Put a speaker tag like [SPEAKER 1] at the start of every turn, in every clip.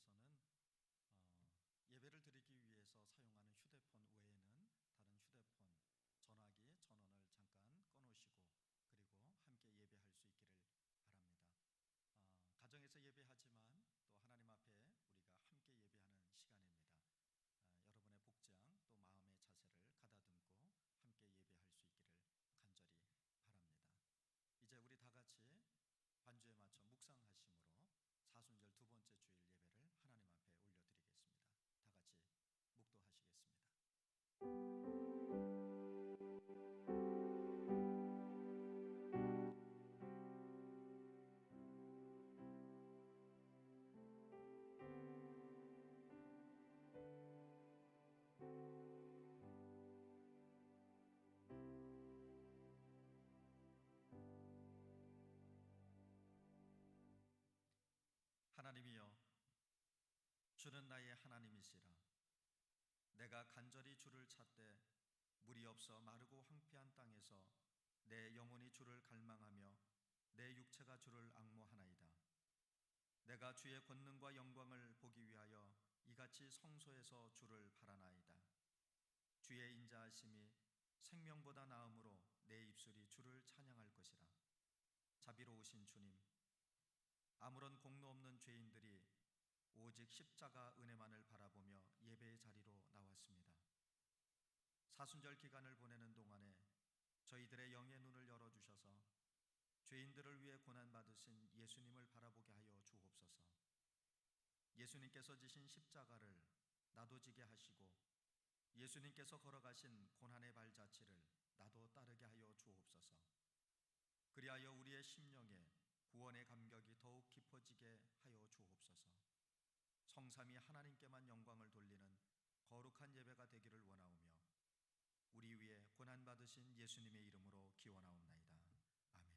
[SPEAKER 1] 여러분께서는 예배를 드리기 위해서 사용하는 휴대폰 외에는 다른 휴대폰, 전화기, 전원을 잠깐 꺼놓으시고 그리고 함께 예배할 수 있기를 바랍니다. 가정에서 예배하지만 또 하나님 앞에 우리가 함께 예배하는 시간입니다. 여러분의 복장 또 마음의 자세를 가다듬고 함께 예배할 수 있기를 간절히 바랍니다. 이제 우리 다 같이 반주에 맞춰 묵상하심으로 사순절 두 번째 주일 예배를 하나님 앞에 올려드리겠습니다. 다 같이 묵도하시겠습니다. 하나님이여, 주는 나의 하나님이시라. 내가 간절히 주를 찾되 물이 없어 마르고 황폐한 땅에서 내 영혼이 주를 갈망하며 내 육체가 주를 앙모하나이다. 내가 주의 권능과 영광을 보기 위하여 이같이 성소에서 주를 바라나이다. 주의 인자하심이 생명보다 나음으로 내 입술이 주를 찬양할 것이라. 자비로우신 주님, 아무런 공로 없는 죄인들이 오직 십자가 은혜만을 바라보며 예배의 자리로 나왔습니다. 사순절 기간을 보내는 동안에 저희들의 영의 눈을 열어주셔서 죄인들을 위해 고난받으신 예수님을 바라보게 하여 주옵소서. 예수님께서 지신 십자가를 나도 지게 하시고 예수님께서 걸어가신 고난의 발자취를 나도 따르게 하여 주옵소서. 그리하여 우리의 심령에 구원의 감격이 더욱 깊어지게 하여 주옵소서. 성삼위 하나님께만 영광을 돌리는 거룩한 예배가 되기를 원하오며 우리 위에 고난받으신 예수님의 이름으로 기원하옵나이다. 아멘.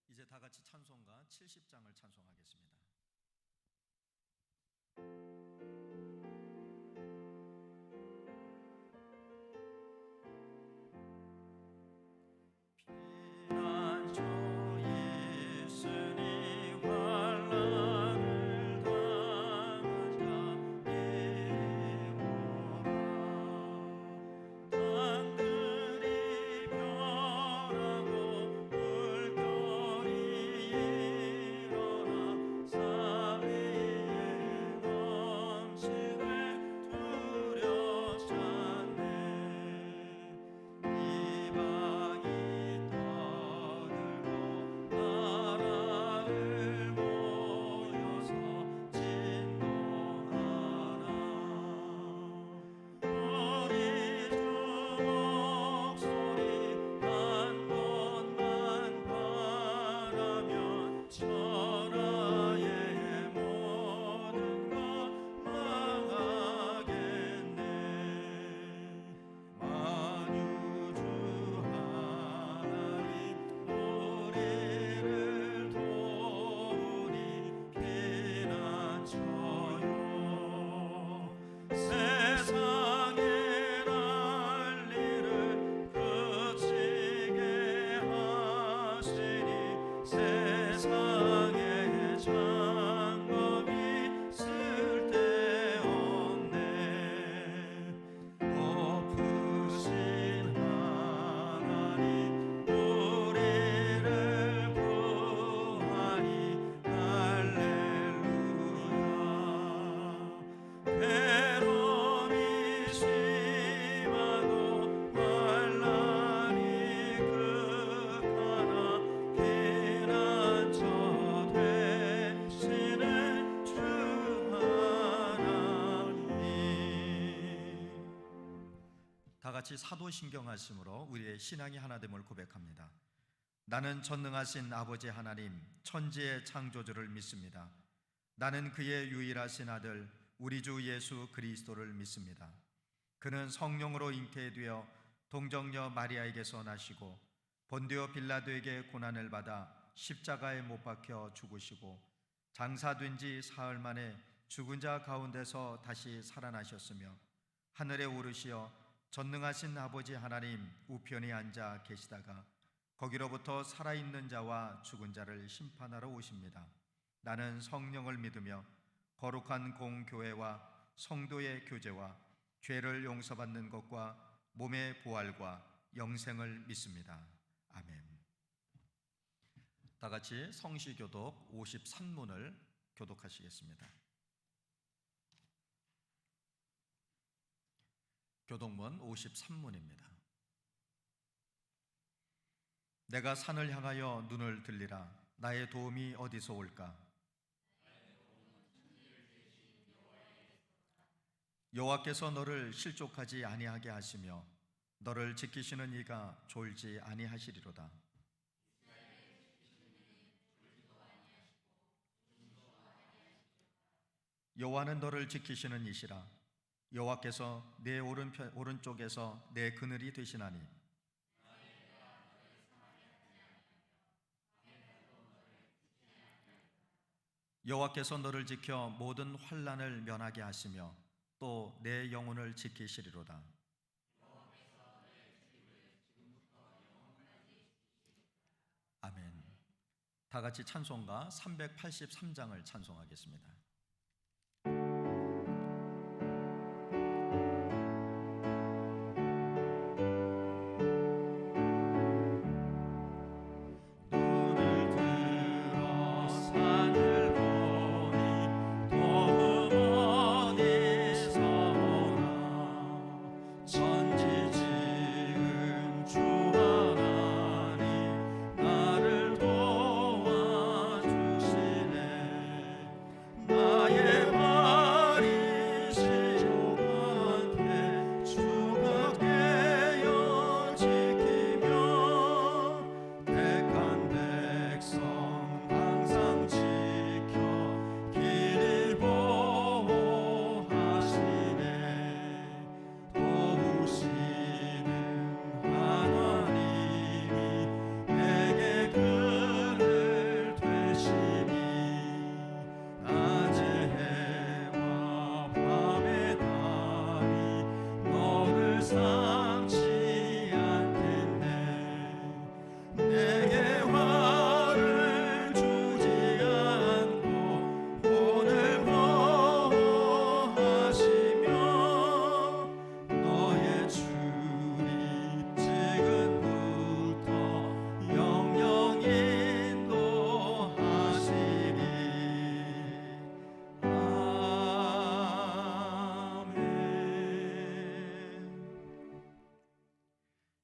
[SPEAKER 1] 이제 다 같이 찬송가 70장을 찬송하겠습니다. 같이 사도신경하심으로 우리의 신앙이 하나됨을 고백합니다. 나는 전능하신 아버지 하나님 천지의 창조주를 믿습니다. 나는 그의 유일하신 아들 우리 주 예수 그리스도를 믿습니다. 그는 성령으로 잉태되어 동정녀 마리아에게서 나시고 본디오 빌라도에게 고난을 받아 십자가에 못 박혀 죽으시고 장사된 지 사흘 만에 죽은 자 가운데서 다시 살아나셨으며 하늘에 오르시어 전능하신 아버지 하나님 우편에 앉아 계시다가 거기로부터 살아있는 자와 죽은 자를 심판하러 오십니다. 나는 성령을 믿으며 거룩한 공교회와 성도의 교제와 죄를 용서받는 것과 몸의 부활과 영생을 믿습니다. 아멘. 다 같이 성시교독 53문을 교독하시겠습니다. 교독문 53문입니다. 내가 산을 향하여 눈을 들리라. 나의 도움이 어디서 올까? 여호와께서 너를 실족하지 아니하게 하시며 너를 지키시는 이가 졸지 아니하시리로다. 여호와는 너를 지키시는 이시라. 여호와께서 내 오른쪽에서 내 그늘이 되시나니 여호와께서 너를 지켜 모든 환난을 면하게 하시며 또 내 영혼을 지키시리로다. 아멘. 다 같이 찬송가 383장을 찬송하겠습니다.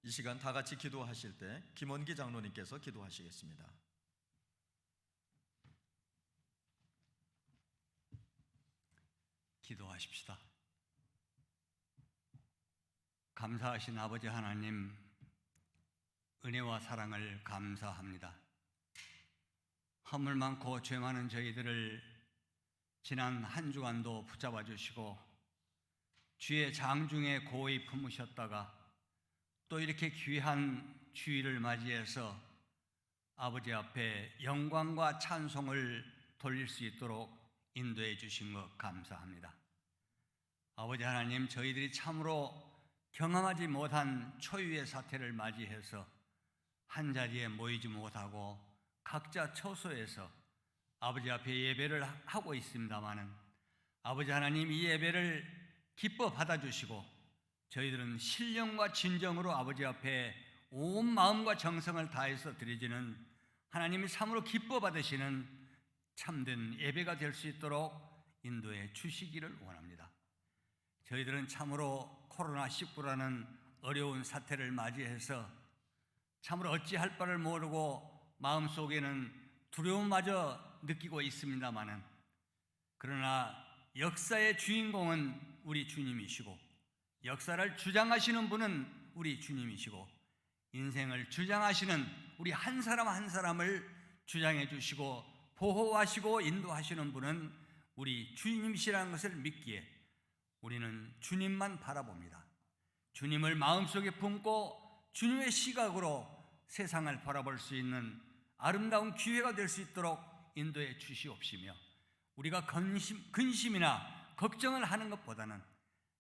[SPEAKER 1] 이 시간 다 같이 기도하실 때 김원기 장로님께서 기도하시겠습니다.
[SPEAKER 2] 기도하십시다. 감사하신 아버지 하나님, 은혜와 사랑을 감사합니다. 허물 많고 죄 많은 저희들을 지난 한 주간도 붙잡아 주시고 주의 장중에 고이 품으셨다가 또 이렇게 귀한 주일을 맞이해서 아버지 앞에 영광과 찬송을 돌릴 수 있도록 인도해 주신 것 감사합니다. 아버지 하나님, 저희들이 참으로 경험하지 못한 초유의 사태를 맞이해서 한자리에 모이지 못하고 각자 처소에서 아버지 앞에 예배를 하고 있습니다마는 아버지 하나님, 이 예배를 기뻐 받아주시고 저희들은 신령과 진정으로 아버지 앞에 온 마음과 정성을 다해서 드려지는 하나님이 참으로 기뻐 받으시는 참된 예배가 될 수 있도록 인도해 주시기를 원합니다. 저희들은 참으로 코로나19라는 어려운 사태를 맞이해서 참으로 어찌할 바를 모르고 마음속에는 두려움마저 느끼고 있습니다마는 그러나 역사의 주인공은 우리 주님이시고 역사를 주장하시는 분은 우리 주님이시고 인생을 주장하시는 우리 한 사람 한 사람을 주장해 주시고 보호하시고 인도하시는 분은 우리 주님이시라는 것을 믿기에 우리는 주님만 바라봅니다. 주님을 마음속에 품고 주님의 시각으로 세상을 바라볼 수 있는 아름다운 기회가 될 수 있도록 인도해 주시옵시며, 우리가 근심이나 걱정을 하는 것보다는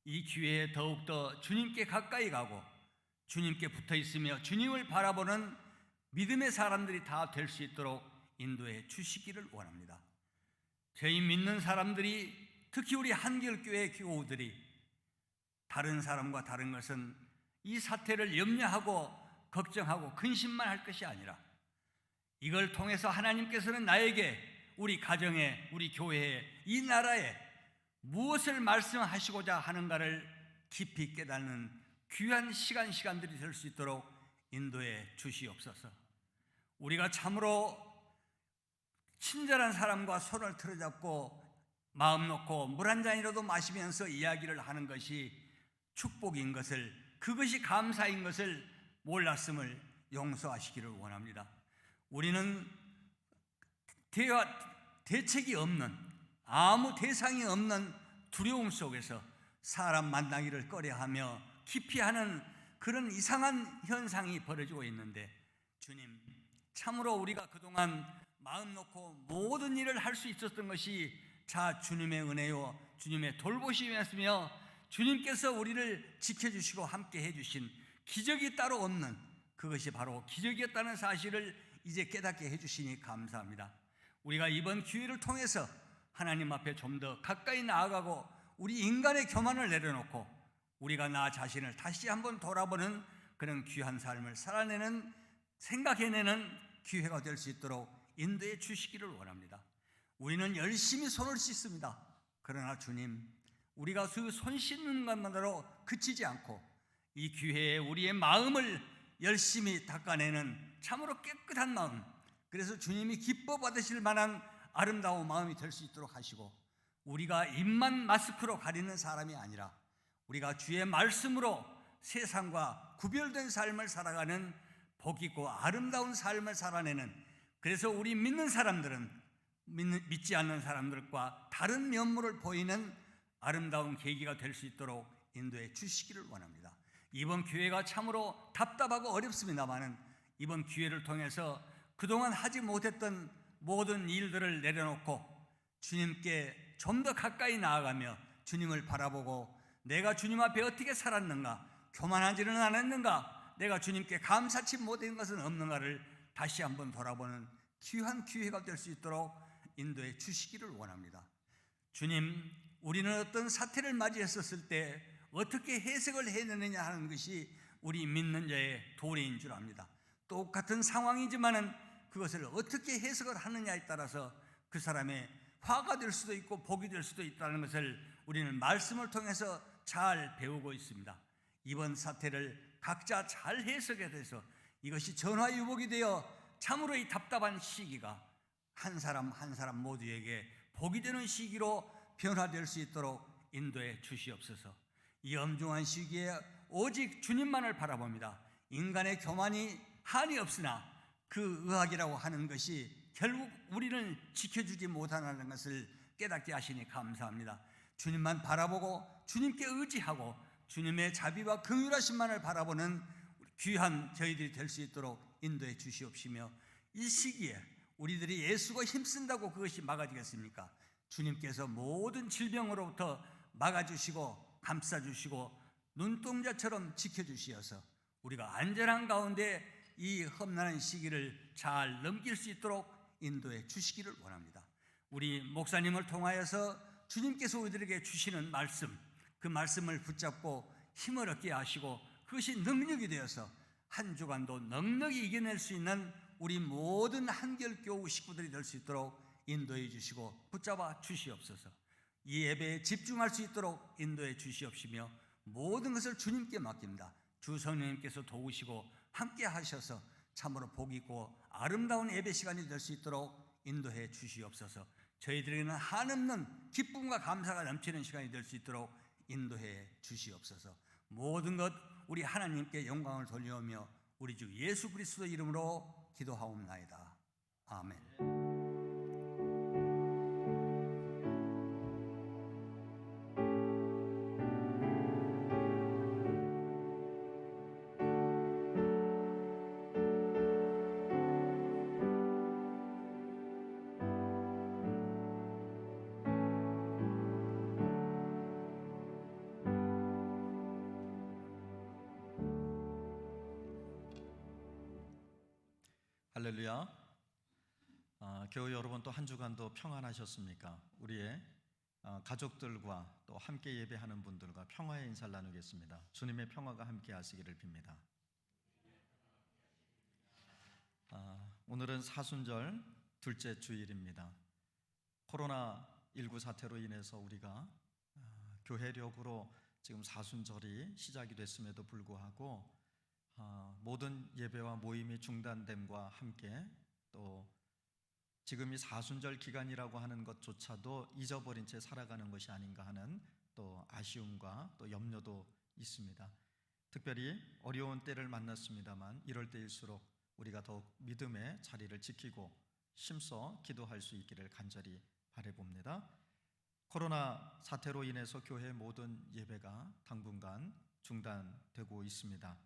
[SPEAKER 2] 이 기회에 더욱더 주님께 가까이 가고 주님께 붙어 있으며 주님을 바라보는 믿음의 사람들이 다 될 수 있도록 인도해 주시기를 원합니다. 저희 믿는 사람들이, 특히 우리 한길교회 교우들이 다른 사람과 다른 것은 이 사태를 염려하고 걱정하고 근심만 할 것이 아니라, 이걸 통해서 하나님께서는 나에게, 우리 가정에, 우리 교회에, 이 나라에 무엇을 말씀하시고자 하는가를 깊이 깨닫는 귀한 시간들이 될 수 있도록 인도해 주시옵소서. 우리가 참으로 친절한 사람과 손을 틀어잡고 마음 놓고 물 한 잔이라도 마시면서 이야기를 하는 것이 축복인 것을, 그것이 감사인 것을 몰랐음을 용서하시기를 원합니다. 우리는 대책이 없는, 아무 대상이 없는 두려움 속에서 사람 만나기를 꺼려하며 기피하는 그런 이상한 현상이 벌어지고 있는데, 주님, 참으로 우리가 그동안 마음 놓고 모든 일을 할 수 있었던 것이 자 주님의 은혜요 주님의 돌보심이었으며, 주님께서 우리를 지켜주시고 함께 해주신 기적이 따로 없는, 그것이 바로 기적이었다는 사실을 이제 깨닫게 해주시니 감사합니다. 우리가 이번 기회를 통해서 하나님 앞에 좀 더 가까이 나아가고 우리 인간의 교만을 내려놓고 우리가 나 자신을 다시 한번 돌아보는 그런 귀한 삶을 살아내는, 생각해내는 기회가 될 수 있도록 인도해 주시기를 원합니다. 우리는 열심히 손을 씻습니다. 그러나 주님, 우리가 그 손 씻는 것만으로 그치지 않고 이 기회에 우리의 마음을 열심히 닦아내는 참으로 깨끗한 마음, 그래서 주님이 기뻐 받으실 만한 아름다운 마음이 될 수 있도록 하시고, 우리가 입만 마스크로 가리는 사람이 아니라 우리가 주의 말씀으로 세상과 구별된 삶을 살아가는 복있고 아름다운 삶을 살아내는, 그래서 우리 믿는 사람들은 믿지 않는 사람들과 다른 면모를 보이는 아름다운 계기가 될 수 있도록 인도해 주시기를 원합니다. 이번 기회가 참으로 답답하고 어렵습니다마는 이번 기회를 통해서 그동안 하지 못했던 모든 일들을 내려놓고 주님께 좀 더 가까이 나아가며 주님을 바라보고 내가 주님 앞에 어떻게 살았는가, 교만하지는 않았는가, 내가 주님께 감사치 못한 것은 없는가를 다시 한번 돌아보는 귀한 기회가 될 수 있도록 인도해 주시기를 원합니다. 주님, 우리는 어떤 사태를 맞이했었을 때 어떻게 해석을 해내느냐 하는 것이 우리 믿는 자의 도리인 줄 압니다. 똑같은 상황이지만은 그것을 어떻게 해석을 하느냐에 따라서 그 사람의 화가 될 수도 있고 복이 될 수도 있다는 것을 우리는 말씀을 통해서 잘 배우고 있습니다. 이번 사태를 각자 잘 해석에 대해서 이것이 전화유복이 되어 참으로 이 답답한 시기가 한 사람 한 사람 모두에게 복이 되는 시기로 변화될 수 있도록 인도해 주시옵소서. 이 엄중한 시기에 오직 주님만을 바라봅니다. 인간의 교만이 한이 없으나 그 의학이라고 하는 것이 결국 우리를 지켜주지 못하는 것을 깨닫게 하시니 감사합니다. 주님만 바라보고 주님께 의지하고 주님의 자비와 긍휼하심만을 바라보는 귀한 저희들이 될 수 있도록 인도해 주시옵시며, 이 시기에 우리들이 예수가 힘쓴다고 그것이 막아지겠습니까? 주님께서 모든 질병으로부터 막아주시고 감싸주시고 눈동자처럼 지켜주시어서 우리가 안전한 가운데 이 험난한 시기를 잘 넘길 수 있도록 인도해 주시기를 원합니다. 우리 목사님을 통하여서 주님께서 우리들에게 주시는 말씀, 그 말씀을 붙잡고 힘을 얻게 하시고 그것이 능력이 되어서 한 주간도 넉넉히 이겨낼 수 있는 우리 모든 한결교우 식구들이 될 수 있도록 인도해 주시고 붙잡아 주시옵소서. 이 예배에 집중할 수 있도록 인도해 주시옵시며 모든 것을 주님께 맡깁니다. 주 성령님께서 도우시고 함께 하셔서 참으로 복 있고 아름다운 예배 시간이 될 수 있도록 인도해 주시옵소서. 저희들에게는 한없는 기쁨과 감사가 넘치는 시간이 될 수 있도록 인도해 주시옵소서. 모든 것 우리 하나님께 영광을 돌려오며 우리 주 예수 그리스도 이름으로 기도하옵나이다. 아멘.
[SPEAKER 1] 할렐루야. 교회 여러분 또 한 주간도 평안하셨습니까? 우리의 가족들과 또 함께 예배하는 분들과 평화의 인사를 나누겠습니다. 주님의 평화가 함께 하시기를 빕니다. 오늘은 사순절 둘째 주일입니다. 코로나19 사태로 인해서 우리가 교회력으로 지금 사순절이 시작이 됐음에도 불구하고 모든 예배와 모임이 중단됨과 함께 또 지금 이 사순절 기간이라고 하는 것조차도 잊어버린 채 살아가는 것이 아닌가 하는 또 아쉬움과 또 염려도 있습니다. 특별히 어려운 때를 만났습니다만 이럴 때일수록 우리가 더욱 믿음의 자리를 지키고 힘써 기도할 수 있기를 간절히 바라봅니다. 코로나 사태로 인해서 교회 모든 예배가 당분간 중단되고 있습니다.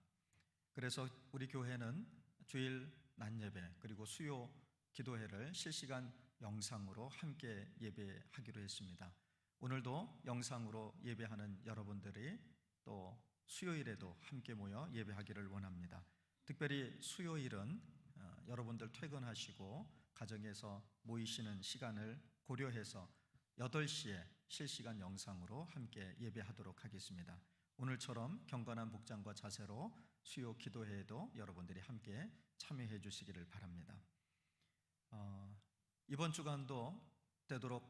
[SPEAKER 1] 그래서 우리 교회는 주일 낮 예배 그리고 수요 기도회를 실시간 영상으로 함께 예배하기로 했습니다. 오늘도 영상으로 예배하는 여러분들이 또 수요일에도 함께 모여 예배하기를 원합니다. 특별히 수요일은 여러분들 퇴근하시고 가정에서 모이시는 시간을 고려해서 8시에 실시간 영상으로 함께 예배하도록 하겠습니다. 오늘처럼 경건한 복장과 자세로 수요 기도회에도 여러분들이 함께 참여해 주시기를 바랍니다. 이번 주간도 되도록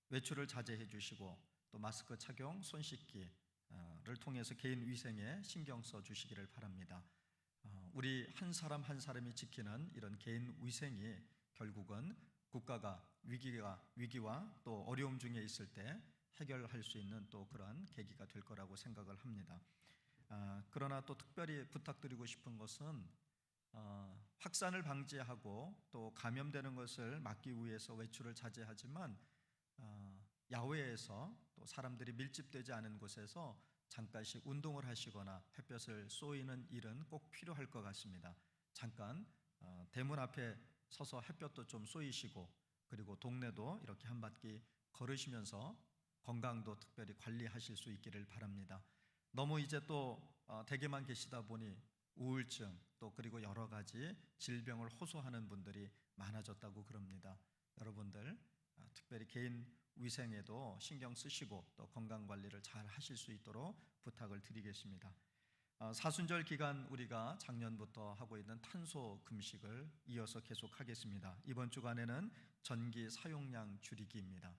[SPEAKER 1] 외출을 자제해 주시고 또 마스크 착용, 손 씻기를 통해서 개인 위생에 신경 써 주시기를 바랍니다. 우리 한 사람 한 사람이 지키는 이런 개인 위생이 결국은 국가가 위기와 또 어려움 중에 있을 때 해결할 수 있는 또 그러한 계기가 될 거라고 생각을 합니다. 그러나 또 특별히 부탁드리고 싶은 것은 확산을 방지하고 또 감염되는 것을 막기 위해서 외출을 자제하지만 야외에서 또 사람들이 밀집되지 않은 곳에서 잠깐씩 운동을 하시거나 햇볕을 쏘이는 일은 꼭 필요할 것 같습니다. 잠깐 대문 앞에 서서 햇볕도 좀 쏘이시고 그리고 동네도 이렇게 한 바퀴 걸으시면서 건강도 특별히 관리하실 수 있기를 바랍니다. 너무 이제 또 댁에만 계시다 보니 우울증 또 그리고 여러 가지 질병을 호소하는 분들이 많아졌다고 그럽니다. 여러분들 특별히 개인 위생에도 신경 쓰시고 또 건강 관리를 잘 하실 수 있도록 부탁을 드리겠습니다. 사순절 기간 우리가 작년부터 하고 있는 탄소 금식을 이어서 계속하겠습니다. 이번 주간에는 전기 사용량 줄이기입니다.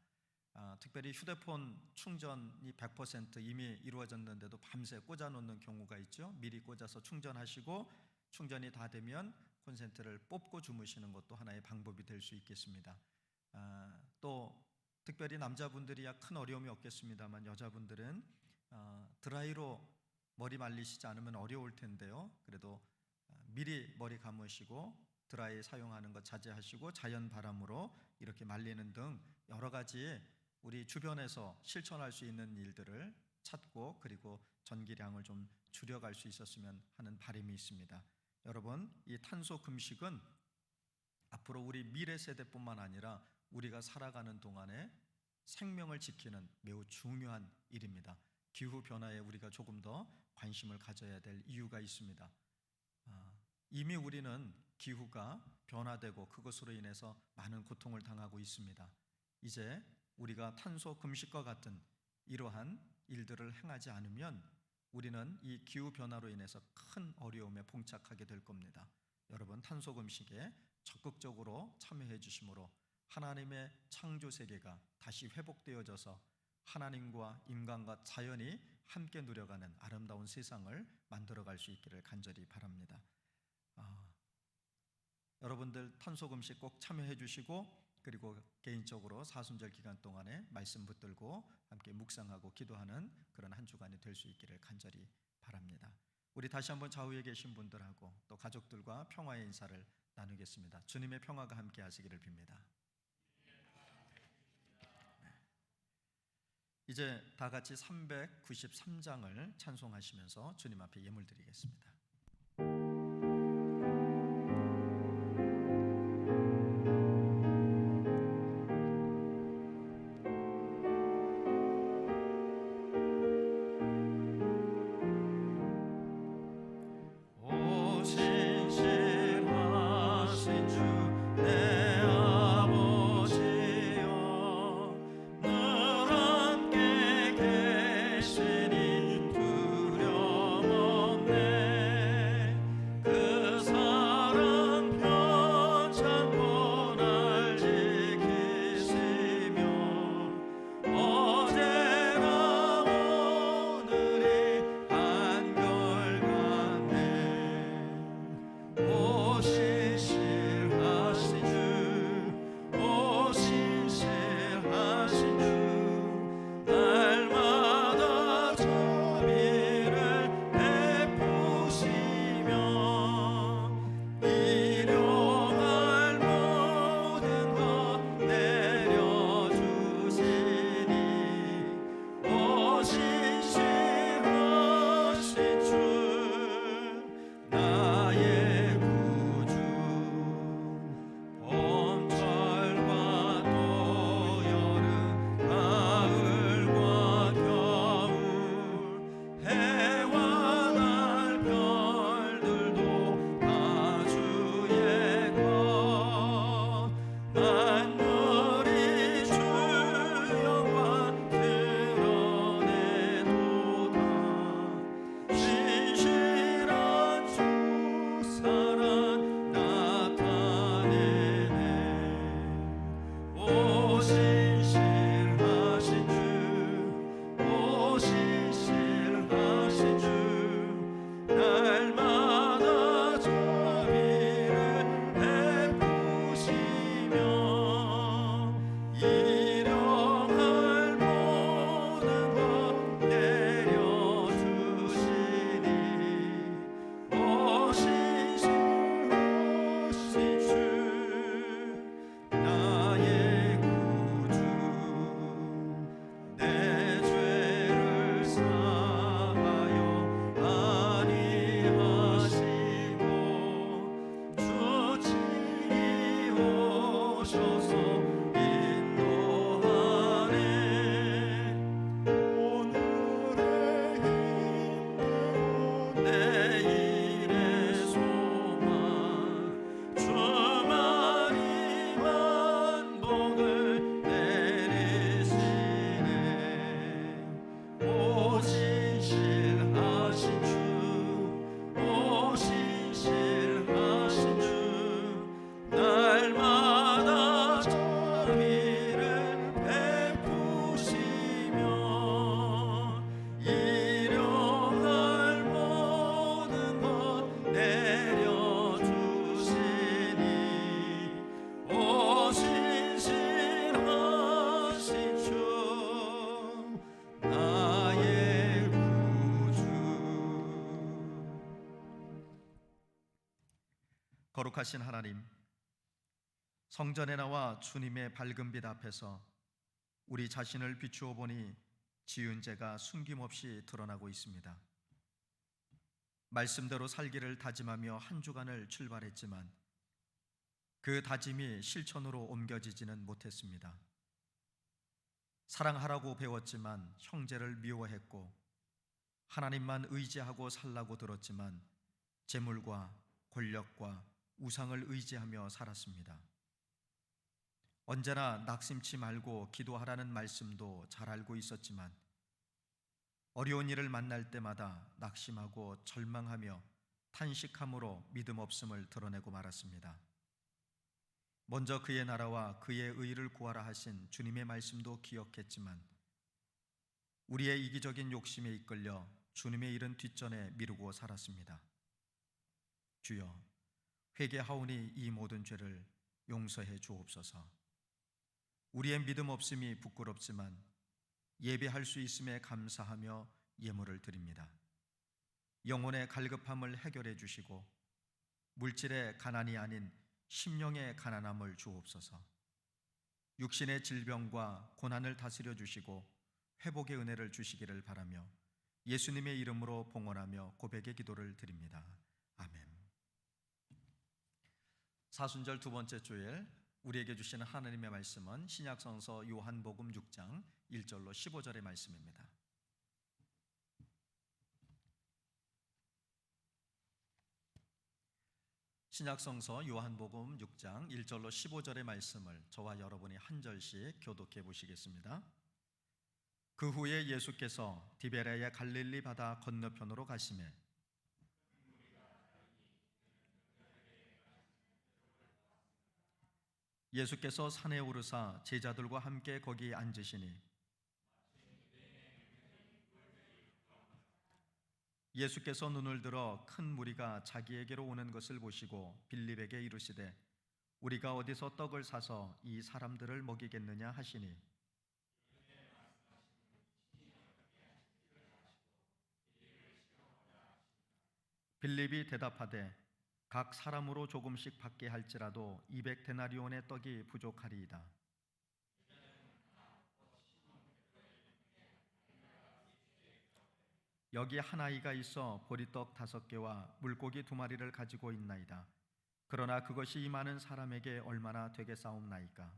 [SPEAKER 1] 특별히 휴대폰 충전이 100% 이미 이루어졌는데도 밤새 꽂아놓는 경우가 있죠. 미리 꽂아서 충전하시고 충전이 다 되면 콘센트를 뽑고 주무시는 것도 하나의 방법이 될 수 있겠습니다. 또 특별히 남자분들이야 큰 어려움이 없겠습니다만 여자분들은 드라이로 머리 말리시지 않으면 어려울 텐데요. 그래도 미리 머리 감으시고 드라이 사용하는 것 자제하시고 자연 바람으로 이렇게 말리는 등 여러 가지 우리 주변에서 실천할 수 있는 일들을 찾고 그리고 전기량을 좀 줄여갈 수 있었으면 하는 바람이 있습니다. 여러분, 이 탄소 금식은 앞으로 우리 미래 세대뿐만 아니라 우리가 살아가는 동안에 생명을 지키는 매우 중요한 일입니다. 기후 변화에 우리가 조금 더 관심을 가져야 될 이유가 있습니다. 이미 우리는 기후가 변화되고 그것으로 인해서 많은 고통을 당하고 있습니다. 이제 우리가 탄소 금식과 같은 이러한 일들을 행하지 않으면 우리는 이 기후 변화로 인해서 큰 어려움에 봉착하게 될 겁니다. 여러분, 탄소 금식에 적극적으로 참여해 주심으로 하나님의 창조 세계가 다시 회복되어져서 하나님과 인간과 자연이 함께 누려가는 아름다운 세상을 만들어갈 수 있기를 간절히 바랍니다. 여러분들 탄소 금식 꼭 참여해 주시고 그리고 개인적으로 사순절 기간 동안에 말씀 붙들고 함께 묵상하고 기도하는 그런 한 주간이 될 수 있기를 간절히 바랍니다. 우리 다시 한번 좌우에 계신 분들하고 또 가족들과 평화의 인사를 나누겠습니다. 주님의 평화가 함께 하시기를 빕니다. 이제 다 같이 393장을 찬송하시면서 주님 앞에 예물 드리겠습니다. 신실하신 거룩하신 하나님, 성전에 나와 주님의 밝은 빛 앞에서 우리 자신을 비추어 보니 지은 죄가 숨김없이 드러나고 있습니다. 말씀대로 살기를 다짐하며 한 주간을 출발했지만 그 다짐이 실천으로 옮겨지지는 못했습니다. 사랑하라고 배웠지만 형제를 미워했고, 하나님만 의지하고 살라고 들었지만 재물과 권력과 우상을 의지하며 살았습니다. 언제나 낙심치 말고 기도하라는 말씀도 잘 알고 있었지만 어려운 일을 만날 때마다 낙심하고 절망하며 탄식함으로 믿음 없음을 드러내고 말았습니다. 먼저 그의 나라와 그의 의를 구하라 하신 주님의 말씀도 기억했지만 우리의 이기적인 욕심에 이끌려 주님의 일은 뒷전에 미루고 살았습니다. 주여, 회개하오니 이 모든 죄를 용서해 주옵소서. 우리의 믿음 없음이 부끄럽지만 예배할 수 있음에 감사하며 예물을 드립니다. 영혼의 갈급함을 해결해 주시고 물질의 가난이 아닌 심령의 가난함을 주옵소서. 육신의 질병과 고난을 다스려 주시고 회복의 은혜를 주시기를 바라며 예수님의 이름으로 봉헌하며 고백의 기도를 드립니다. 아멘. 사순절 두 번째 주일, 우리에게 주시는 하나님의 말씀은 신약성서 요한복음 6장 1절로 15절의 말씀입니다. 신약성서 요한복음 6장 1절로 15절의 말씀을 저와 여러분이 한 절씩 교독해 보시겠습니다. 그 후에 예수께서 디베랴의 갈릴리 바다 건너편으로 가시매 예수께서 산에 오르사 제자들과 함께 거기 앉으시니 예수께서 눈을 들어 큰 무리가 자기에게로 오는 것을 보시고 빌립에게 이르시되 우리가 어디서 떡을 사서 이 사람들을 먹이겠느냐 하시니 빌립이 대답하되 각 사람으로 조금씩 받게 할지라도 200데나리온의 떡이 부족하리이다. 여기 한 아이가 있어 보리떡 5개와 물고기 2마리를 가지고 있나이다. 그러나 그것이 이 많은 사람에게 얼마나 되겠사옵나이까.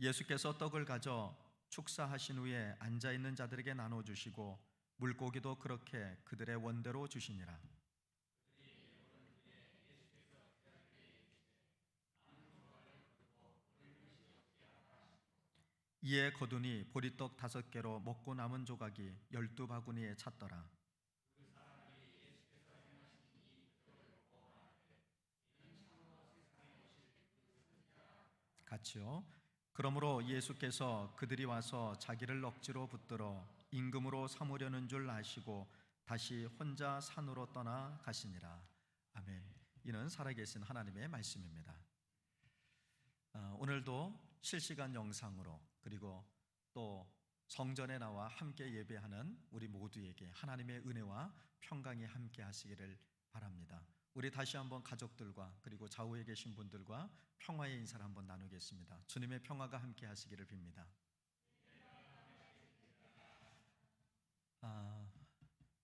[SPEAKER 1] 예수께서 떡을 가져 축사하신 후에 앉아있는 자들에게 나눠주시고 물고기도 그렇게 그들의 원대로 주시니라. 이에 거두니 보리떡 5개로 먹고 남은 조각이 12바구니에 찼더라. 같이요. 그러므로 예수께서 그들이 와서 자기를 억지로 붙들어 임금으로 삼으려는 줄 아시고 다시 혼자 산으로 떠나 가시니라. 아멘. 이는 살아계신 하나님의 말씀입니다. 오늘도 실시간 영상으로 그리고 또 성전에 나와 함께 예배하는 우리 모두에게 하나님의 은혜와 평강이 함께 하시기를 바랍니다. 우리 다시 한번 가족들과 그리고 좌우에 계신 분들과 평화의 인사를 한번 나누겠습니다. 주님의 평화가 함께 하시기를 빕니다.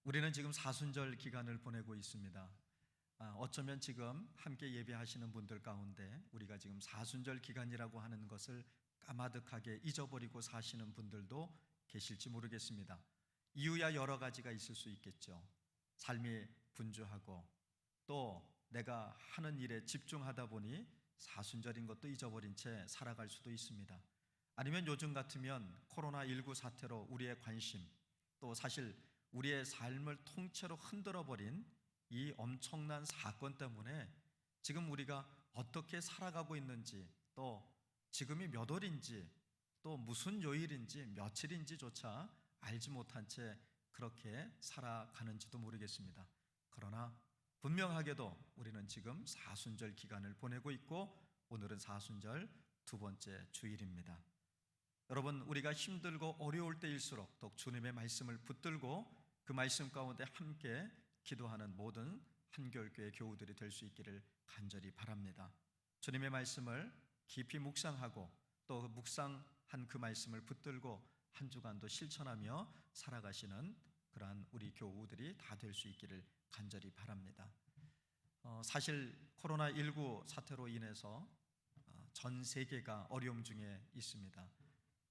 [SPEAKER 1] 우리는 지금 사순절 기간을 보내고 있습니다. 어쩌면 지금 함께 예배하시는 분들 가운데 우리가 지금 사순절 기간이라고 하는 것을 까마득하게 잊어버리고 사시는 분들도 계실지 모르겠습니다. 이유야 여러 가지가 있을 수 있겠죠. 삶이 분주하고 또 내가 하는 일에 집중하다 보니 사순절인 것도 잊어버린 채 살아갈 수도 있습니다. 아니면 요즘 같으면 코로나19 사태로 우리의 관심, 또 사실 우리의 삶을 통째로 흔들어버린 이 엄청난 사건 때문에 지금 우리가 어떻게 살아가고 있는지, 또 지금이 몇 월인지, 또 무슨 요일인지 며칠인지조차 알지 못한 채 그렇게 살아가는지도 모르겠습니다. 그러나 분명하게도 우리는 지금 사순절 기간을 보내고 있고 오늘은 사순절 두 번째 주일입니다. 여러분, 우리가 힘들고 어려울 때일수록 더욱 주님의 말씀을 붙들고 그 말씀 가운데 함께 기도하는 모든 한결교회 교우들이 될 수 있기를 간절히 바랍니다. 주님의 말씀을 깊이 묵상하고 또 묵상한 그 말씀을 붙들고 한 주간도 실천하며 살아가시는 그러한 우리 교우들이 다 될 수 있기를 간절히 바랍니다. 사실 코로나19 사태로 인해서 전 세계가 어려움 중에 있습니다.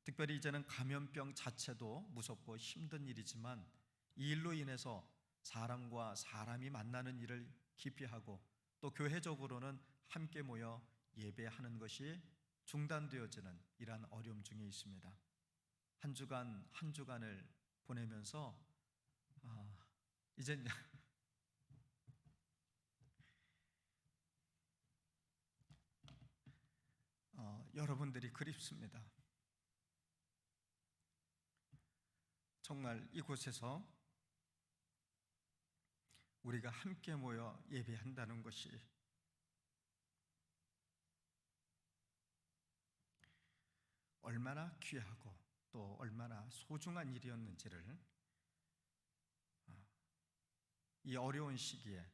[SPEAKER 1] 특별히 이제는 감염병 자체도 무섭고 힘든 일이지만 이 일로 인해서 사람과 사람이 만나는 일을 기피하고 또 교회적으로는 함께 모여 예배하는 것이 중단되어지는 이러한 어려움 중에 있습니다. 한 주간을 보내면서 이제 여러분들이 그립습니다. 정말 이곳에서 우리가 함께 모여 예배한다는 것이 얼마나 귀하고 또 얼마나 소중한 일이었는지를 이 어려운 시기에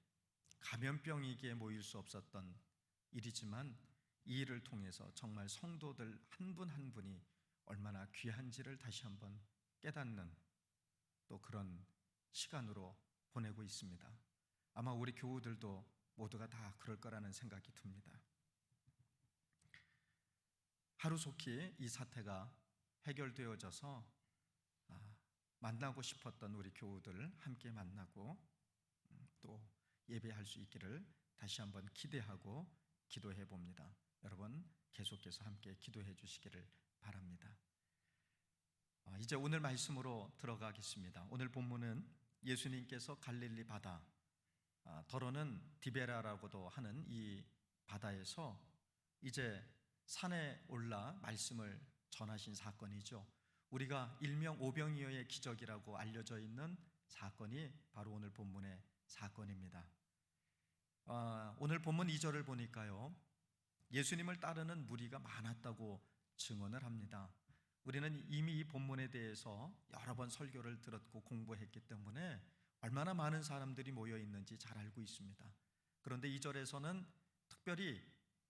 [SPEAKER 1] 감염병이기에 모일 수 없었던 일이지만 이 일을 통해서 정말 성도들 한 분 한 분이 얼마나 귀한지를 다시 한번 깨닫는 또 그런 시간으로 보내고 있습니다. 아마 우리 교우들도 모두가 다 그럴 거라는 생각이 듭니다. 하루속히 이 사태가 해결되어져서 만나고 싶었던 우리 교우들 함께 만나고 또 예배할 수 있기를 다시 한번 기대하고 기도해 봅니다. 여러분 계속해서 함께 기도해 주시기를 바랍니다. 이제 오늘 말씀으로 들어가겠습니다. 오늘 본문은 예수님께서 갈릴리 바다, 더러는 디베라라고도 하는 이 바다에서 이제 산에 올라 말씀을 전하신 사건이죠. 우리가 일명 오병이어의 기적이라고 알려져 있는 사건이 바로 오늘 본문의 사건입니다. 오늘 본문 2절을 보니까요, 예수님을 따르는 무리가 많았다고 증언을 합니다. 우리는 이미 이 본문에 대해서 여러 번 설교를 들었고 공부했기 때문에 얼마나 많은 사람들이 모여 있는지 잘 알고 있습니다. 그런데 2절에서는 특별히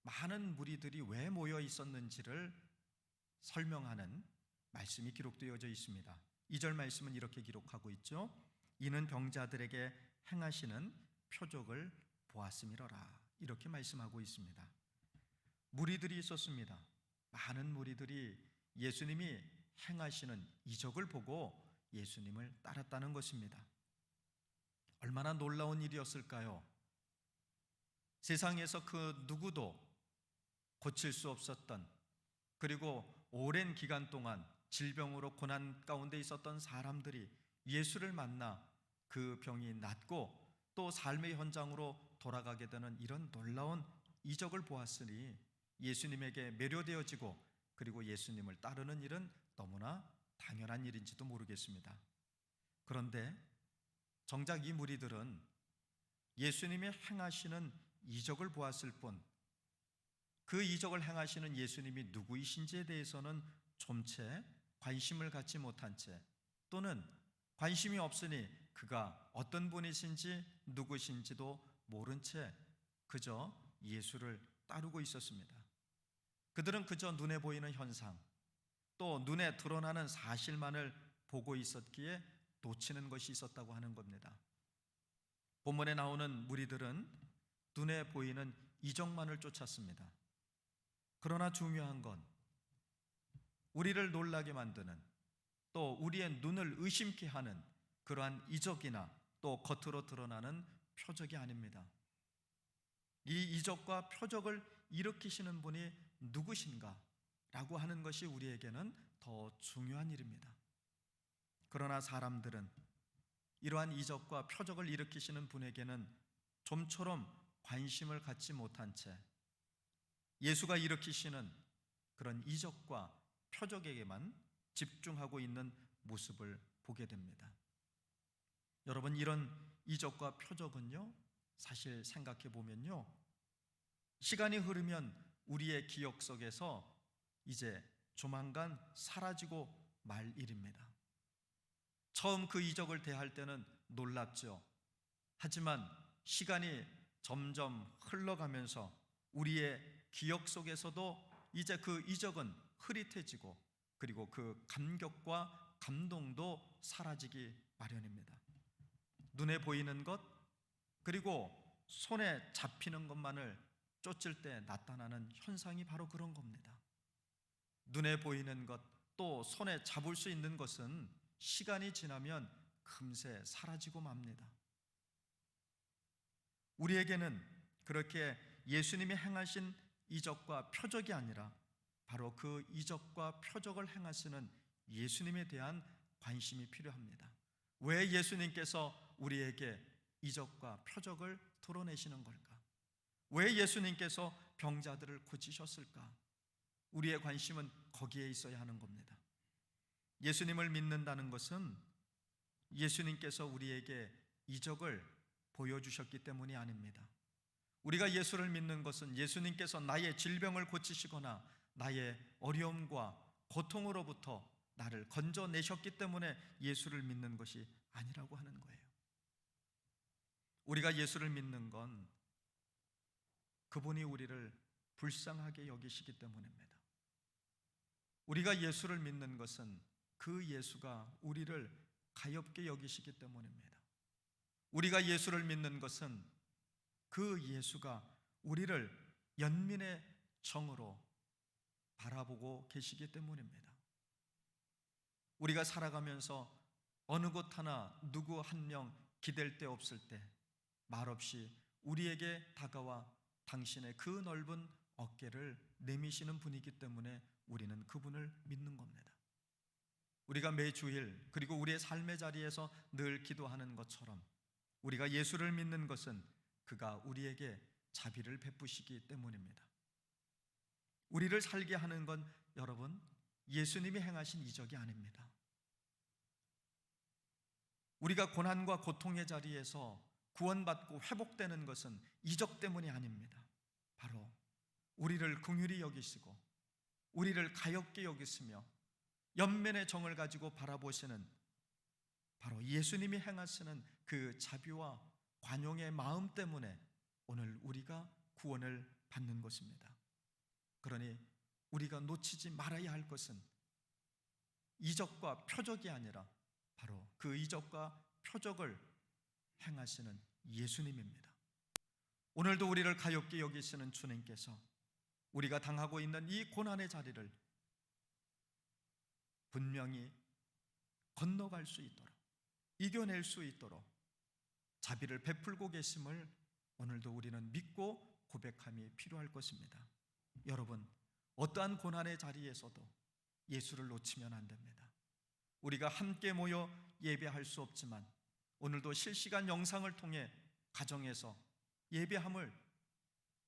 [SPEAKER 1] 많은 무리들이 왜 모여 있었는지를 설명하는 말씀이 기록되어져 있습니다. 2절 말씀은 이렇게 기록하고 있죠. 이는 병자들에게 행하시는 표적을 보았음이로라. 이렇게 말씀하고 있습니다. 무리들이 있었습니다. 많은 무리들이 예수님이 행하시는 이적을 보고 예수님을 따랐다는 것입니다. 얼마나 놀라운 일이었을까요? 세상에서 그 누구도 고칠 수 없었던, 그리고 오랜 기간 동안 질병으로 고난 가운데 있었던 사람들이 예수를 만나 그 병이 낫고 또 삶의 현장으로 돌아가게 되는 이런 놀라운 이적을 보았으니 예수님에게 매료되어지고 그리고 예수님을 따르는 일은 너무나 당연한 일인지도 모르겠습니다. 그런데 정작 이 무리들은 예수님이 행하시는 이적을 보았을 뿐, 그 이적을 행하시는 예수님이 누구이신지에 대해서는 좀채 관심을 갖지 못한 채, 또는 관심이 없으니 그가 어떤 분이신지 누구신지도 모른 채 그저 예수를 따르고 있었습니다. 그들은 그저 눈에 보이는 현상, 또 눈에 드러나는 사실만을 보고 있었기에 놓치는 것이 있었다고 하는 겁니다. 본문에 나오는 무리들은 눈에 보이는 이적만을 쫓았습니다. 그러나 중요한 건 우리를 놀라게 만드는, 또 우리의 눈을 의심케 하는 그러한 이적이나 또 겉으로 드러나는 표적이 아닙니다. 이 이적과 표적을 일으키시는 분이 누구신가 라고 하는 것이 우리에게는 더 중요한 일입니다. 그러나 사람들은 이러한 이적과 표적을 일으키시는 분에게는 좀처럼 관심을 갖지 못한 채 예수가 일으키시는 그런 이적과 표적에게만 집중하고 있는 모습을 보게 됩니다. 여러분, 이런 이적과 표적은요, 사실 생각해 보면요, 시간이 흐르면 우리의 기억 속에서 이제 조만간 사라지고 말 일입니다. 처음 그 이적을 대할 때는 놀랍죠. 하지만 시간이 점점 흘러가면서 우리의 기억 속에서도 이제 그 이적은 흐릿해지고, 그리고 그 감격과 감동도 사라지기 마련입니다. 눈에 보이는 것, 그리고 손에 잡히는 것만을 쫓을 때 나타나는 현상이 바로 그런 겁니다. 눈에 보이는 것, 또 손에 잡을 수 있는 것은 시간이 지나면 금세 사라지고 맙니다. 우리에게는 그렇게 예수님이 행하신 이적과 표적이 아니라 바로 그 이적과 표적을 행하시는 예수님에 대한 관심이 필요합니다. 왜 예수님께서 우리에게 이적과 표적을 드러내시는 걸까? 왜 예수님께서 병자들을 고치셨을까? 우리의 관심은 거기에 있어야 하는 겁니다. 예수님을 믿는다는 것은 예수님께서 우리에게 이적을 보여주셨기 때문이 아닙니다. 우리가 예수를 믿는 것은 예수님께서 나의 질병을 고치시거나 나의 어려움과 고통으로부터 나를 건져내셨기 때문에 예수를 믿는 것이 아니라고 하는 거예요. 우리가 예수를 믿는 건 그분이 우리를 불쌍하게 여기시기 때문입니다. 우리가 예수를 믿는 것은 그 예수가 우리를 가엾게 여기시기 때문입니다. 우리가 예수를 믿는 것은 그 예수가 우리를 연민의 정으로 바라보고 계시기 때문입니다. 우리가 살아가면서 어느 곳 하나 누구 한 명 기댈 데 없을 때 말없이 우리에게 다가와 당신의 그 넓은 어깨를 내미시는 분이기 때문에 우리는 그분을 믿는 겁니다. 우리가 매주일, 그리고 우리의 삶의 자리에서 늘 기도하는 것처럼 우리가 예수를 믿는 것은 그가 우리에게 자비를 베푸시기 때문입니다. 우리를 살게 하는 건 여러분, 예수님이 행하신 이적이 아닙니다. 우리가 고난과 고통의 자리에서 구원받고 회복되는 것은 이적 때문이 아닙니다. 바로 우리를 긍휼히 여기시고 우리를 가엾게 여기시며 연민의 정을 가지고 바라보시는 바로 예수님이 행하시는 그 자비와 관용의 마음 때문에 오늘 우리가 구원을 받는 것입니다. 그러니 우리가 놓치지 말아야 할 것은 이적과 표적이 아니라 바로 그 이적과 표적을 행하시는 예수님입니다. 오늘도 우리를 가엾게 여기시는 주님께서 우리가 당하고 있는 이 고난의 자리를 분명히 건너갈 수 있도록, 이겨낼 수 있도록 자비를 베풀고 계심을 오늘도 우리는 믿고 고백함이 필요할 것입니다. 여러분, 어떠한 고난의 자리에서도 예수를 놓치면 안 됩니다. 우리가 함께 모여 예배할 수 없지만 오늘도 실시간 영상을 통해 가정에서 예배함을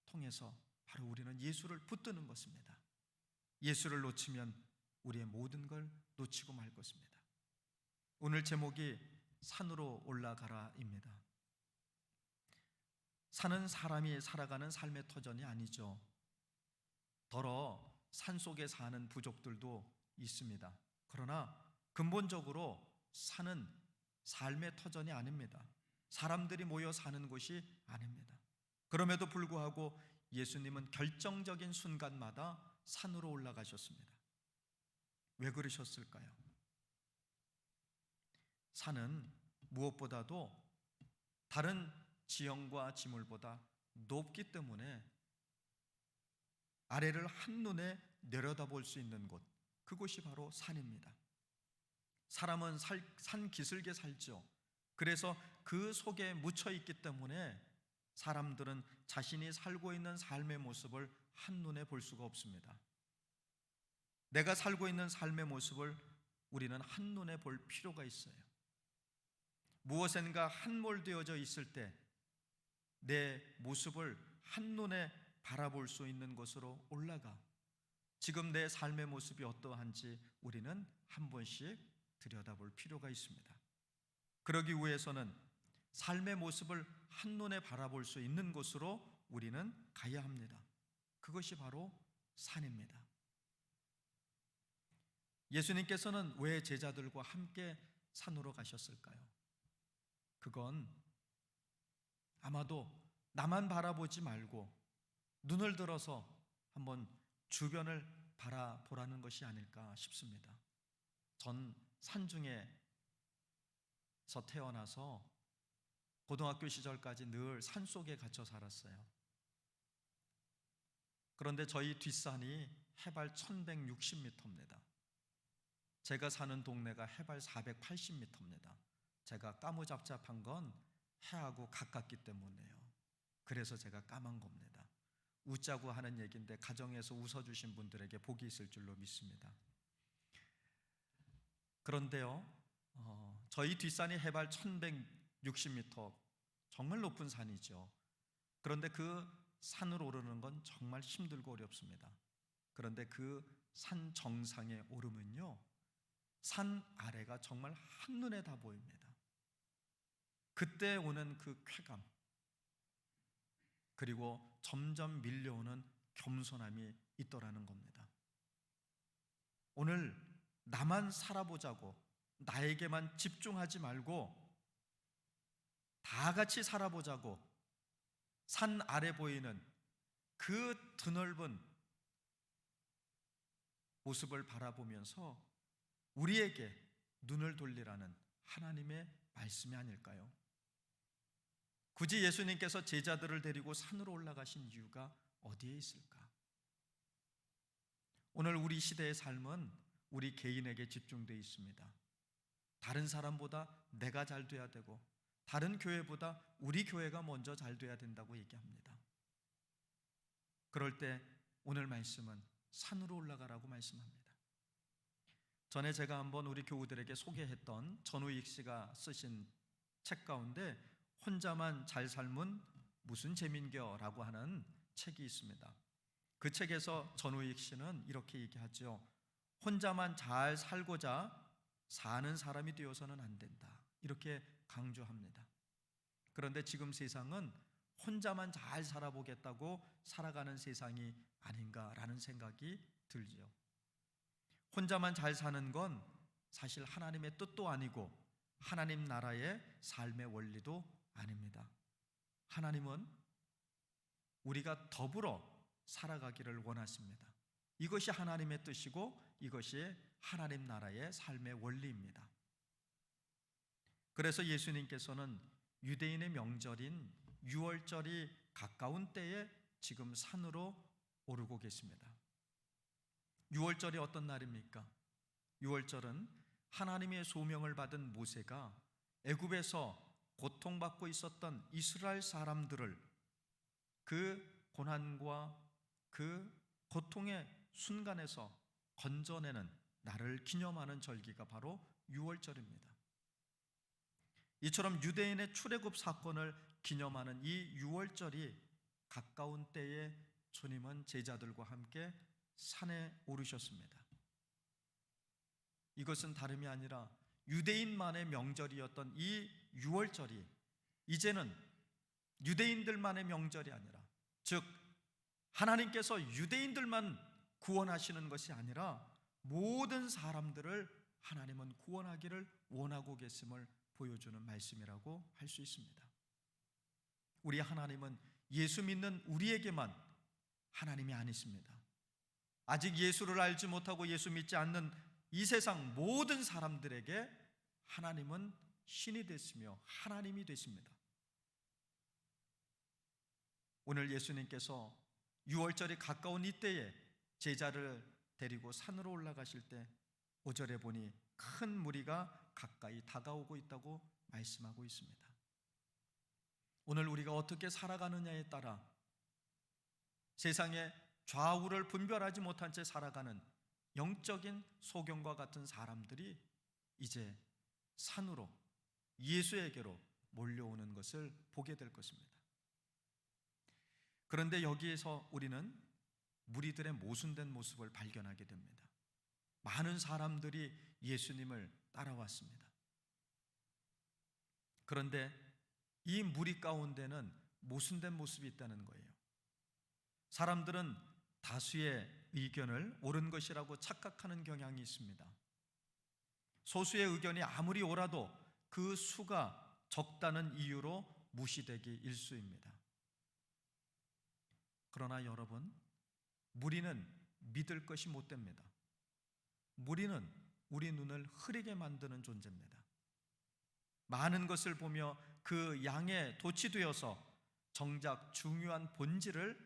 [SPEAKER 1] 통해서 바로 우리는 예수를 붙드는 것입니다. 예수를 놓치면 우리의 모든 걸 놓치고 말 것입니다. 오늘 제목이 산으로 올라가라입니다. 산은 사람이 살아가는 삶의 터전이 아니죠. 더러 산속에 사는 부족들도 있습니다. 그러나 근본적으로 산은 삶의 터전이 아닙니다. 사람들이 모여 사는 곳이 아닙니다. 그럼에도 불구하고 예수님은 결정적인 순간마다 산으로 올라가셨습니다. 왜 그러셨을까요? 산은 무엇보다도 다른 지형과 지물보다 높기 때문에 아래를 한눈에 내려다볼 수 있는 곳, 그곳이 바로 산입니다. 사람은 산 기슭에 살죠. 그래서 그 속에 묻혀 있기 때문에 사람들은 자신이 살고 있는 삶의 모습을 한눈에 볼 수가 없습니다. 내가 살고 있는 삶의 모습을 우리는 한눈에 볼 필요가 있어요. 무엇인가 함몰되어져 있을 때 내 모습을 한눈에 바라볼 수 있는 곳으로 올라가 지금 내 삶의 모습이 어떠한지 우리는 한 번씩 들여다볼 필요가 있습니다. 그러기 위해서는 삶의 모습을 한눈에 바라볼 수 있는 곳으로 우리는 가야 합니다. 그것이 바로 산입니다. 예수님께서는 왜 제자들과 함께 산으로 가셨을까요? 그건 아마도 나만 바라보지 말고 눈을 들어서 한번 주변을 바라보라는 것이 아닐까 싶습니다. 전 산중에서 태어나서 고등학교 시절까지 늘 산속에 갇혀 살았어요. 그런데 저희 뒷산이 해발 1160m입니다. 제가 사는 동네가 해발 480m입니다. 제가 까무잡잡한 건 해하고 가깝기 때문에요. 그래서 제가 까만 겁니다. 웃자고 하는 얘기인데 가정에서 웃어주신 분들에게 복이 있을 줄로 믿습니다. 그런데요, 저희 뒷산이 해발 1160m, 정말 높은 산이죠. 그런데 그 산을 오르는 건 정말 힘들고 어렵습니다. 그런데 그 산 정상에 오르면요, 산 아래가 정말 한눈에 다 보입니다. 그때 오는 그 쾌감, 그리고 점점 밀려오는 겸손함이 있더라는 겁니다. 오늘 나만 살아보자고, 나에게만 집중하지 말고 다 같이 살아보자고 산 아래 보이는 그 드넓은 모습을 바라보면서 우리에게 눈을 돌리라는 하나님의 말씀이 아닐까요? 굳이 예수님께서 제자들을 데리고 산으로 올라가신 이유가 어디에 있을까? 오늘 우리 시대의 삶은 우리 개인에게 집중되어 있습니다. 다른 사람보다 내가 잘 돼야 되고, 다른 교회보다 우리 교회가 먼저 잘 돼야 된다고 얘기합니다. 그럴 때 오늘 말씀은 산으로 올라가라고 말씀합니다. 전에 제가 한번 우리 교우들에게 소개했던 전우익 씨가 쓰신 책 가운데 혼자만 잘 삶은 무슨 재민겨라고 하는 책이 있습니다. 그 책에서 전우익 씨는 이렇게 얘기하죠. 혼자만 잘 살고자 사는 사람이 되어서는 안 된다, 이렇게 강조합니다. 그런데 지금 세상은 혼자만 잘 살아보겠다고 살아가는 세상이 아닌가라는 생각이 들죠. 혼자만 잘 사는 건 사실 하나님의 뜻도 아니고 하나님 나라의 삶의 원리도 아닙니다. 하나님은 우리가 더불어 살아가기를 원하십니다. 이것이 하나님의 뜻이고 이것이 하나님 나라의 삶의 원리입니다. 그래서 예수님께서는 유대인의 명절인 유월절이 가까운 때에 지금 산으로 오르고 계십니다. 유월절이 어떤 날입니까? 유월절은 하나님의 소명을 받은 모세가 애굽에서 고통받고 있었던 이스라엘 사람들을 그 고난과 그 고통의 순간에서 건져내는 날을 기념하는 절기가 바로 유월절입니다. 이처럼 유대인의 출애굽 사건을 기념하는 이 유월절이 가까운 때에 주님은 제자들과 함께 산에 오르셨습니다. 이것은 다름이 아니라 유대인만의 명절이었던 이 유월절이 이제는 유대인들만의 명절이 아니라, 즉 하나님께서 유대인들만 구원하시는 것이 아니라 모든 사람들을 하나님은 구원하기를 원하고 계심을 보여주는 말씀이라고 할 수 있습니다. 우리 하나님은 예수 믿는 우리에게만 하나님이 아니십니다. 아직 예수를 알지 못하고 예수 믿지 않는 이 세상 모든 사람들에게 하나님은 신이 됐으며 하나님이 되십니다. 오늘 예수님께서 유월절이 가까운 이때에 제자를 데리고 산으로 올라가실 때 5절에 보니 큰 무리가 가까이 다가오고 있다고 말씀하고 있습니다. 오늘 우리가 어떻게 살아가느냐에 따라 세상에 좌우를 분별하지 못한 채 살아가는 영적인 소경과 같은 사람들이 이제 산으로, 예수에게로 몰려오는 것을 보게 될 것입니다. 그런데 여기에서 우리는 무리들의 모순된 모습을 발견하게 됩니다. 많은 사람들이 예수님을 따라왔습니다. 그런데 이 무리 가운데는 모순된 모습이 있다는 거예요. 사람들은 다수의 의견을 옳은 것이라고 착각하는 경향이 있습니다. 소수의 의견이 아무리 옳아도 그 수가 적다는 이유로 무시되기 일쑤입니다. 그러나 여러분, 무리는 믿을 것이 못 됩니다. 무리는 우리 눈을 흐리게 만드는 존재입니다. 많은 것을 보며 그 양에 도취되어서 정작 중요한 본질을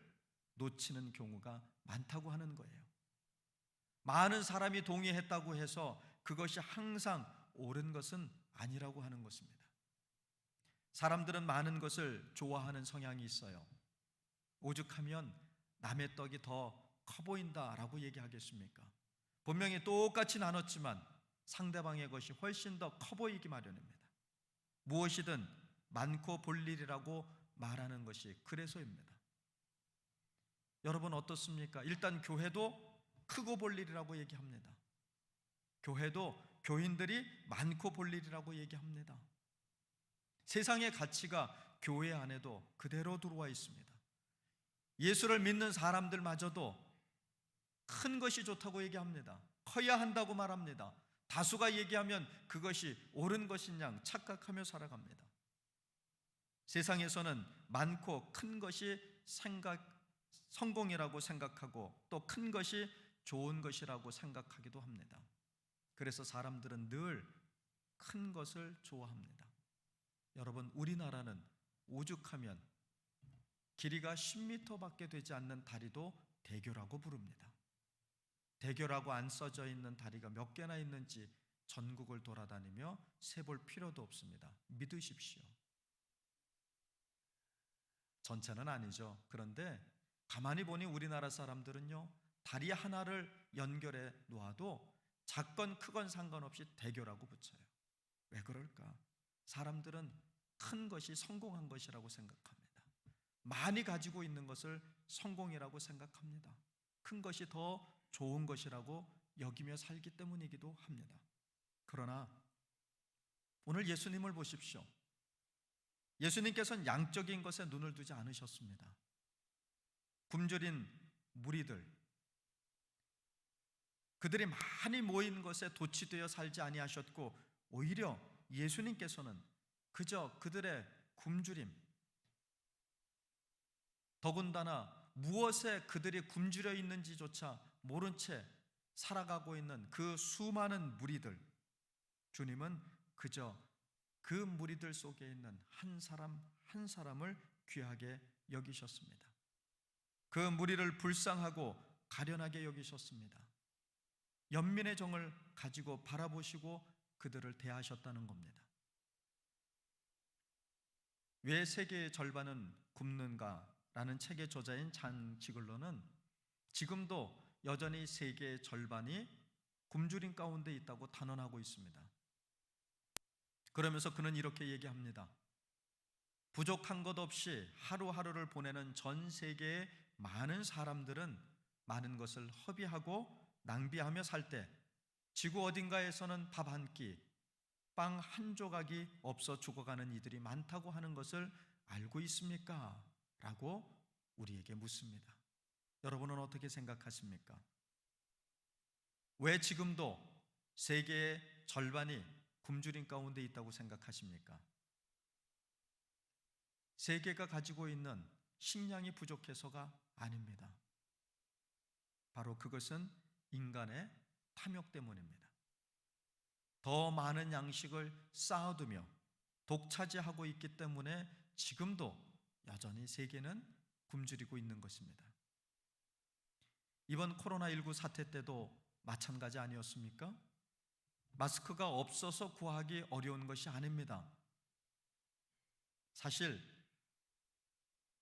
[SPEAKER 1] 놓치는 경우가 많다고 하는 거예요. 많은 사람이 동의했다고 해서 그것이 항상 옳은 것은 아니라고 하는 것입니다. 사람들은 많은 것을 좋아하는 성향이 있어요. 오죽하면 남의 떡이 더 커 보인다라고 얘기하겠습니까? 분명히 똑같이 나눴지만 상대방의 것이 훨씬 더 커 보이기 마련입니다. 무엇이든 많고 볼 일이라고 말하는 것이 그래서입니다. 여러분 어떻습니까? 일단 교회도 크고 볼 일이라고 얘기합니다. 교회도 교인들이 많고 볼 일이라고 얘기합니다. 세상의 가치가 교회 안에도 그대로 들어와 있습니다. 예수를 믿는 사람들마저도 큰 것이 좋다고 얘기합니다. 커야 한다고 말합니다. 다수가 얘기하면 그것이 옳은 것인 양 착각하며 살아갑니다. 세상에서는 많고 큰 것이 성공이라고 생각하고 또 큰 것이 좋은 것이라고 생각하기도 합니다. 그래서 사람들은 늘 큰 것을 좋아합니다. 여러분, 우리나라는 오죽하면 길이가 10m밖에 되지 않는 다리도 대교라고 부릅니다. 대교라고 안 써져 있는 다리가 몇 개나 있는지 전국을 돌아다니며 세볼 필요도 없습니다. 믿으십시오. 전체는 아니죠. 그런데 가만히 보니 우리나라 사람들은요, 다리 하나를 연결해 놓아도 작건 크건 상관없이 대교라고 붙여요. 왜 그럴까? 사람들은 큰 것이 성공한 것이라고 생각합니다. 많이 가지고 있는 것을 성공이라고 생각합니다. 큰 것이 더 좋은 것이라고 여기며 살기 때문이기도 합니다. 그러나 오늘 예수님을 보십시오. 예수님께서는 양적인 것에 눈을 두지 않으셨습니다. 굶주린 무리들, 그들이 많이 모인 것에 도취되어 살지 아니하셨고 오히려 예수님께서는 그저 그들의 굶주림, 더군다나 무엇에 그들이 굶주려 있는지조차 모른 채 살아가고 있는 그 수많은 무리들, 주님은 그저 그 무리들 속에 있는 한 사람 한 사람을 귀하게 여기셨습니다. 그 무리를 불쌍하고 가련하게 여기셨습니다. 연민의 정을 가지고 바라보시고 그들을 대하셨다는 겁니다. 왜 세계의 절반은 굶는가? 라는 책의 저자인 잔 지글러는 지금도 여전히 세계의 절반이 굶주림 가운데 있다고 단언하고 있습니다. 그러면서 그는 이렇게 얘기합니다. 부족한 것 없이 하루하루를 보내는 전 세계의 많은 사람들은 많은 것을 허비하고 낭비하며 살 때 지구 어딘가에서는 밥 한 끼, 빵 한 조각이 없어 죽어가는 이들이 많다고 하는 것을 알고 있습니까? 라고 우리에게 묻습니다. 여러분은 어떻게 생각하십니까? 왜 지금도 세계의 절반이 굶주림 가운데 있다고 생각하십니까? 세계가 가지고 있는 식량이 부족해서가 아닙니다. 바로 그것은 인간의 탐욕 때문입니다. 더 많은 양식을 쌓아두며 독차지하고 있기 때문에 지금도 여전히 세계는 굶주리고 있는 것입니다. 이번 코로나19 사태 때도 마찬가지 아니었습니까? 마스크가 없어서 구하기 어려운 것이 아닙니다. 사실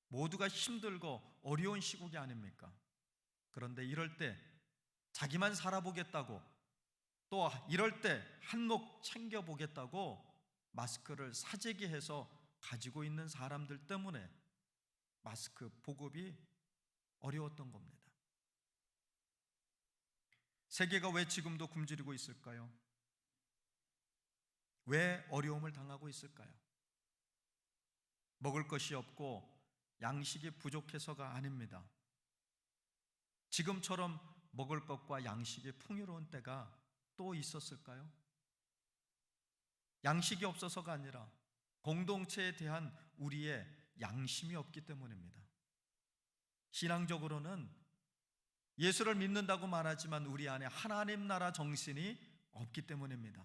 [SPEAKER 1] 모두가 힘들고 어려운 시국이 아닙니까? 그런데 이럴 때 자기만 살아보겠다고, 또 이럴 때 한몫 챙겨보겠다고 마스크를 사재기해서 가지고 있는 사람들 때문에 마스크 보급이 어려웠던 겁니다. 세계가 왜 지금도 굶주리고 있을까요? 왜 어려움을 당하고 있을까요? 먹을 것이 없고 양식이 부족해서가 아닙니다. 지금처럼 먹을 것과 양식이 풍요로운 때가 또 있었을까요? 양식이 없어서가 아니라 공동체에 대한 우리의 양심이 없기 때문입니다. 신앙적으로는 예수를 믿는다고 말하지만 우리 안에 하나님 나라 정신이 없기 때문입니다.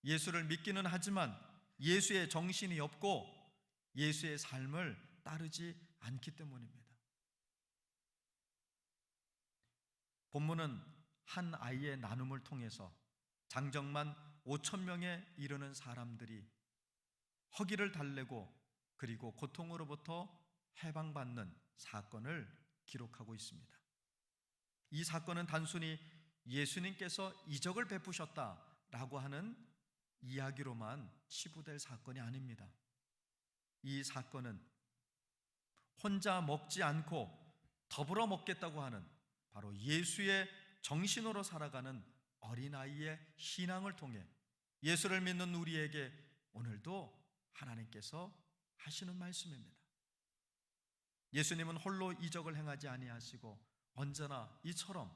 [SPEAKER 1] 예수를 믿기는 하지만 예수의 정신이 없고 예수의 삶을 따르지 않기 때문입니다. 본문은 한 아이의 나눔을 통해서 장정만 5,000명에 이르는 사람들이 허기를 달래고 그리고 고통으로부터 해방받는 사건을 기록하고 있습니다. 이 사건은 단순히 예수님께서 이적을 베푸셨다라고 하는 이야기로만 치부될 사건이 아닙니다. 이 사건은 혼자 먹지 않고 더불어 먹겠다고 하는 바로 예수의 정신으로 살아가는 어린아이의 신앙을 통해 예수를 믿는 우리에게 오늘도 하나님께서 하시는 말씀입니다. 예수님은 홀로 이적을 행하지 아니하시고 언제나 이처럼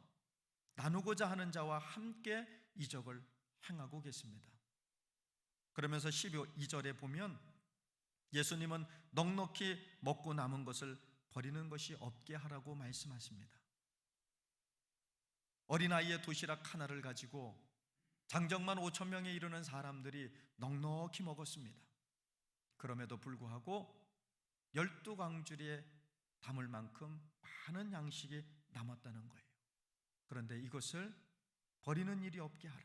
[SPEAKER 1] 나누고자 하는 자와 함께 이적을 행하고 계십니다. 그러면서 12절에 보면 예수님은 넉넉히 먹고 남은 것을 버리는 것이 없게 하라고 말씀하십니다. 어린아이의 도시락 하나를 가지고 장정만 5,000명에 이르는 사람들이 넉넉히 먹었습니다. 그럼에도 불구하고 12광주리에 담을 만큼 많은 양식이 남았다는 거예요. 그런데 이것을 버리는 일이 없게 하라.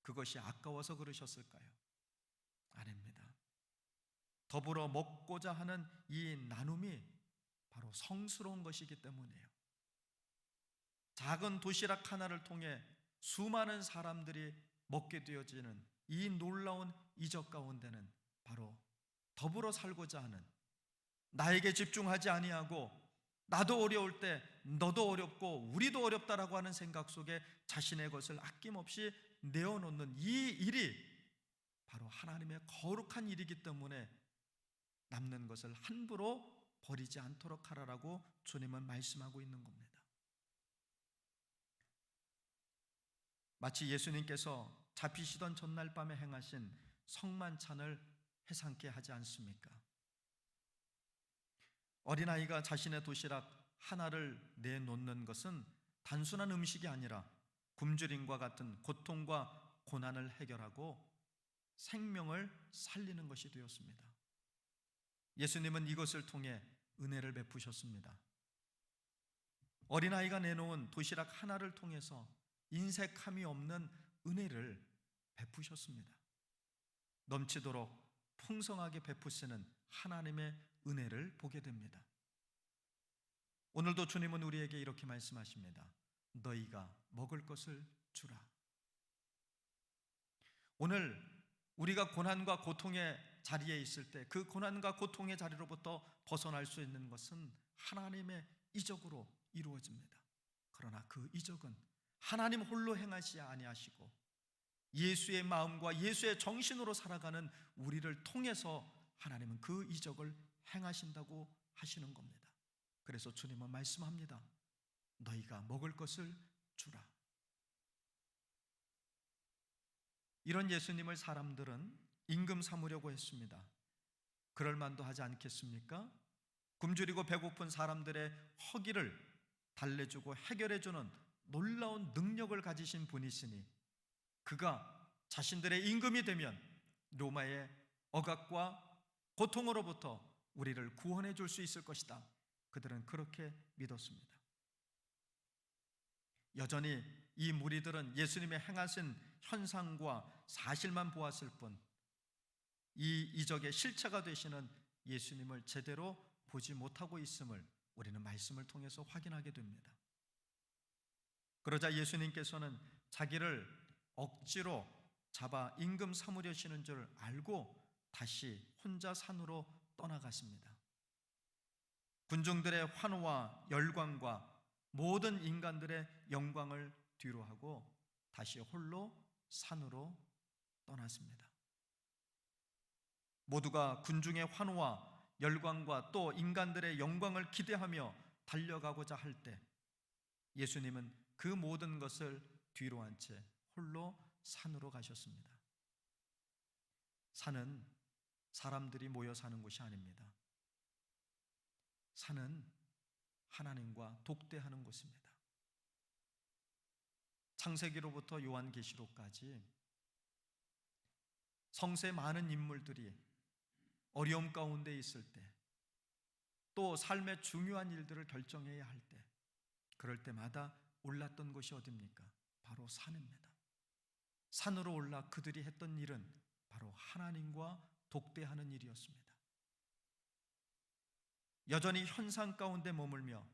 [SPEAKER 1] 그것이 아까워서 그러셨을까요? 아닙니다. 더불어 먹고자 하는 이 나눔이 바로 성스러운 것이기 때문이에요. 작은 도시락 하나를 통해 수많은 사람들이 먹게 되어지는 이 놀라운 이적 가운데는 바로 더불어 살고자 하는, 나에게 집중하지 아니하고 나도 어려울 때 너도 어렵고 우리도 어렵다라고 하는 생각 속에 자신의 것을 아낌없이 내어놓는 이 일이 바로 하나님의 거룩한 일이기 때문에 남는 것을 함부로 버리지 않도록 하라라고 주님은 말씀하고 있는 겁니다. 마치 예수님께서 잡히시던 전날 밤에 행하신 성만찬을 해상케 하지 않습니까? 어린아이가 자신의 도시락 하나를 내놓는 것은 단순한 음식이 아니라 굶주림과 같은 고통과 고난을 해결하고 생명을 살리는 것이 되었습니다. 예수님은 이것을 통해 은혜를 베푸셨습니다. 어린아이가 내놓은 도시락 하나를 통해서 인색함이 없는 은혜를 베푸셨습니다. 넘치도록 풍성하게 베푸시는 하나님의 은혜를 보게 됩니다. 오늘도 주님은 우리에게 이렇게 말씀하십니다. 너희가 먹을 것을 주라. 오늘 우리가 고난과 고통의 자리에 있을 때 그 고난과 고통의 자리로부터 벗어날 수 있는 것은 하나님의 이적으로 이루어집니다. 그러나 그 이적은 하나님 홀로 행하시 아니하시고 예수의 마음과 예수의 정신으로 살아가는 우리를 통해서 하나님은 그 이적을 행하신다고 하시는 겁니다. 그래서 주님은 말씀합니다. 너희가 먹을 것을 주라. 이런 예수님을 사람들은 임금 삼으려고 했습니다. 그럴 만도 하지 않겠습니까? 굶주리고 배고픈 사람들의 허기를 달래주고 해결해주는 놀라운 능력을 가지신 분이시니 그가 자신들의 임금이 되면 로마의 억압과 고통으로부터 우리를 구원해 줄 수 있을 것이다. 그들은 그렇게 믿었습니다. 여전히 이 무리들은 예수님의 행하신 현상과 사실만 보았을 뿐 이 이적의 실체가 되시는 예수님을 제대로 보지 못하고 있음을 우리는 말씀을 통해서 확인하게 됩니다. 그러자 예수님께서는 자기를 억지로 잡아 임금 삼으려시는 줄 알고 다시 혼자 산으로 떠나갔습니다. 군중들의 환호와 열광과 모든 인간들의 영광을 뒤로하고 다시 홀로 산으로 떠났습니다. 모두가 군중의 환호와 열광과 또 인간들의 영광을 기대하며 달려가고자 할 때 예수님은 그 모든 것을 뒤로 한 채 홀로 산으로 가셨습니다. 산은 사람들이 모여 사는 곳이 아닙니다. 산은 하나님과 독대하는 곳입니다. 창세기로부터 요한계시록까지 성세 많은 인물들이 어려움 가운데 있을 때, 또 삶의 중요한 일들을 결정해야 할 때, 그럴 때마다 올랐던 곳이 어디입니까? 바로 산입니다. 산으로 올라 그들이 했던 일은 바로 하나님과 독대하는 일이었습니다. 여전히 현상 가운데 머물며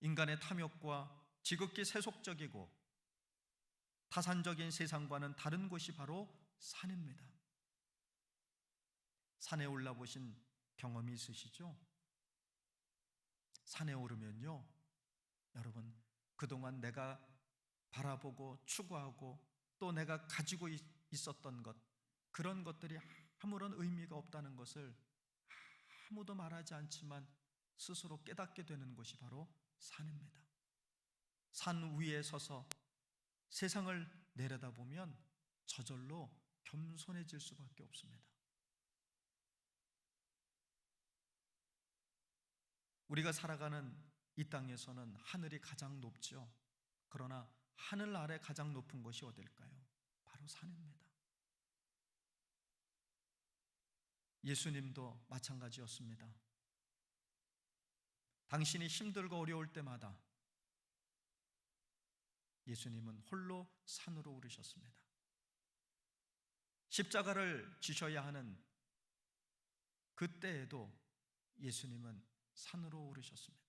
[SPEAKER 1] 인간의 탐욕과 지극히 세속적이고 타산적인 세상과는 다른 곳이 바로 산입니다. 산에 올라보신 경험이 있으시죠? 산에 오르면요, 여러분, 그동안 내가 바라보고 추구하고 또 내가 가지고 있었던 것, 그런 것들이 아무런 의미가 없다는 것을 아무도 말하지 않지만 스스로 깨닫게 되는 곳이 바로 산입니다. 산 위에 서서 세상을 내려다보면 저절로 겸손해질 수밖에 없습니다. 우리가 살아가는 이 땅에서는 하늘이 가장 높죠. 그러나 하늘 아래 가장 높은 곳이 어딜까요? 바로 산입니다. 예수님도 마찬가지였습니다. 당신이 힘들고 어려울 때마다 예수님은 홀로 산으로 오르셨습니다. 십자가를 지셔야 하는 그때에도 예수님은 산으로 오르셨습니다.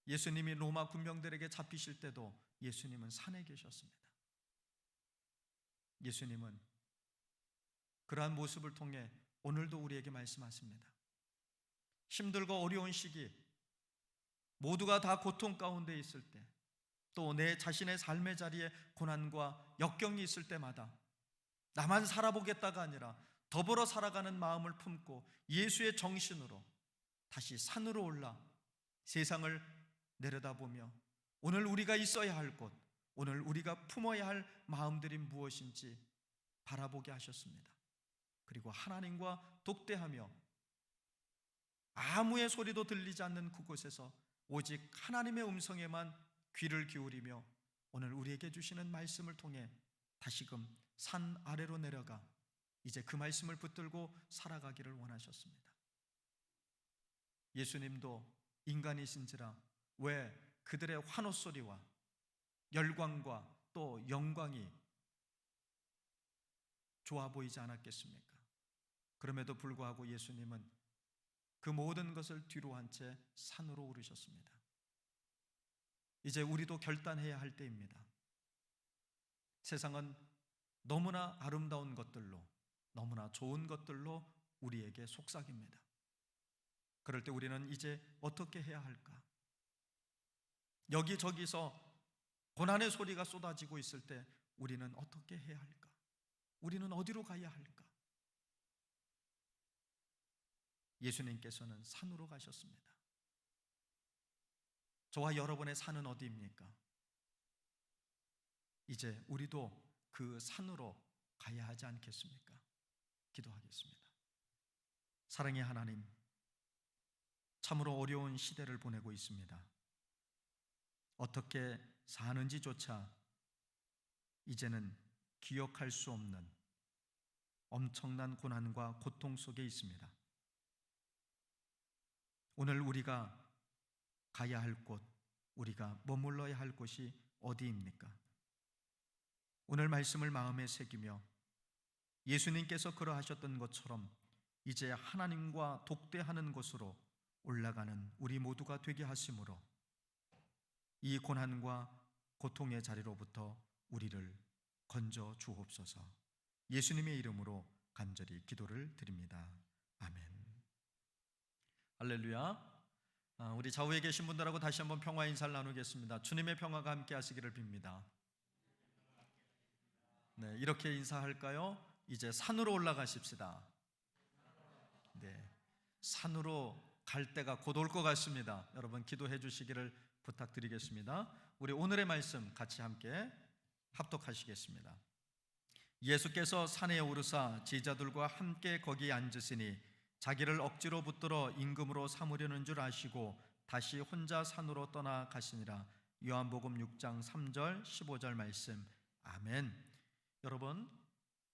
[SPEAKER 1] 예수님이 로마 군병들에게 잡히실 때도 예수님은 산에 계셨습니다. 예수님은 그러한 모습을 통해 오늘도 우리에게 말씀하십니다. 힘들고 어려운 시기, 모두가 다 고통 가운데 있을 때, 또 내 자신의 삶의 자리에 고난과 역경이 있을 때마다 나만 살아보겠다가 아니라 더불어 살아가는 마음을 품고 예수의 정신으로 다시 산으로 올라 세상을 내려다보며 오늘 우리가 있어야 할 곳, 오늘 우리가 품어야 할 마음들이 무엇인지 바라보게 하셨습니다. 그리고 하나님과 독대하며 아무의 소리도 들리지 않는 그곳에서 오직 하나님의 음성에만 귀를 기울이며 오늘 우리에게 주시는 말씀을 통해 다시금 산 아래로 내려가 이제 그 말씀을 붙들고 살아가기를 원하셨습니다. 예수님도 인간이신지라 왜 그들의 환호소리와 열광과 또 영광이 좋아 보이지 않았겠습니까? 그럼에도 불구하고 예수님은 그 모든 것을 뒤로 한 채 산으로 오르셨습니다. 이제 우리도 결단해야 할 때입니다. 세상은 너무나 아름다운 것들로, 너무나 좋은 것들로 우리에게 속삭입니다. 그럴 때 우리는 이제 어떻게 해야 할까? 여기저기서 고난의 소리가 쏟아지고 있을 때 우리는 어떻게 해야 할까? 우리는 어디로 가야 할까? 예수님께서는 산으로 가셨습니다. 저와 여러분의 산은 어디입니까? 이제 우리도 그 산으로 가야 하지 않겠습니까? 기도하겠습니다. 사랑의 하나님, 참으로 어려운 시대를 보내고 있습니다. 어떻게 사는지조차 이제는 기억할 수 없는 엄청난 고난과 고통 속에 있습니다. 오늘 우리가 가야 할 곳, 우리가 머물러야 할 곳이 어디입니까? 오늘 말씀을 마음에 새기며 예수님께서 그러하셨던 것처럼 이제 하나님과 독대하는 곳으로 올라가는 우리 모두가 되게 하심으로 이 고난과 고통의 자리로부터 우리를 건져 주옵소서. 예수님의 이름으로 간절히 기도를 드립니다. 아멘. 할렐루야. 우리 좌우에 계신 분들하고 다시 한번 평화 인사를 나누겠습니다. 주님의 평화가 함께 하시기를 빕니다. 네, 이렇게 인사할까요? 이제 산으로 올라가십시다. 네, 산으로 갈 때가 곧 올 것 같습니다. 여러분 기도해 주시기를 부탁드리겠습니다. 우리 오늘의 말씀 같이 함께 합독하시겠습니다. 예수께서 산에 오르사 제자들과 함께 거기 앉으시니 자기를 억지로 붙들어 임금으로 삼으려는 줄 아시고 다시 혼자 산으로 떠나가시니라. 요한복음 6장 3절 15절 말씀. 아멘. 여러분,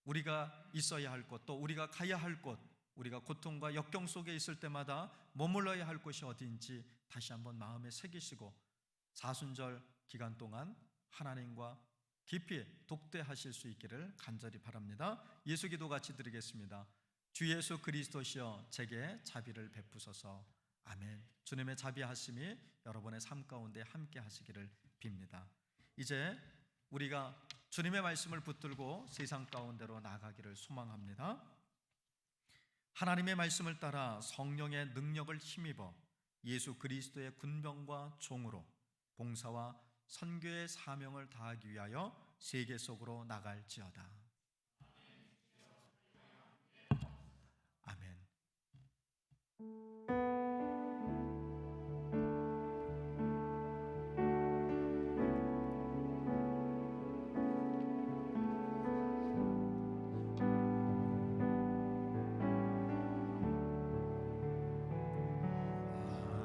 [SPEAKER 1] 우리가 있어야 할 곳, 또 우리가 가야 할 곳, 우리가 고통과 역경 속에 있을 때마다 머물러야 할 곳이 어디인지 다시 한번 마음에 새기시고 사순절 기간 동안 하나님과 깊이 독대하실 수 있기를 간절히 바랍니다. 예수기도 같이 드리겠습니다. 주 예수 그리스도시여 제게 자비를 베푸소서. 아멘. 주님의 자비하심이 여러분의 삶 가운데 함께 하시기를 빕니다. 이제 우리가 주님의 말씀을 붙들고 세상 가운데로 나가기를 소망합니다. 하나님의 말씀을 따라 성령의 능력을 힘입어 예수 그리스도의 군병과 종으로 봉사와 선교의 사명을 다하기 위하여 세계 속으로 나갈지어다. 아멘.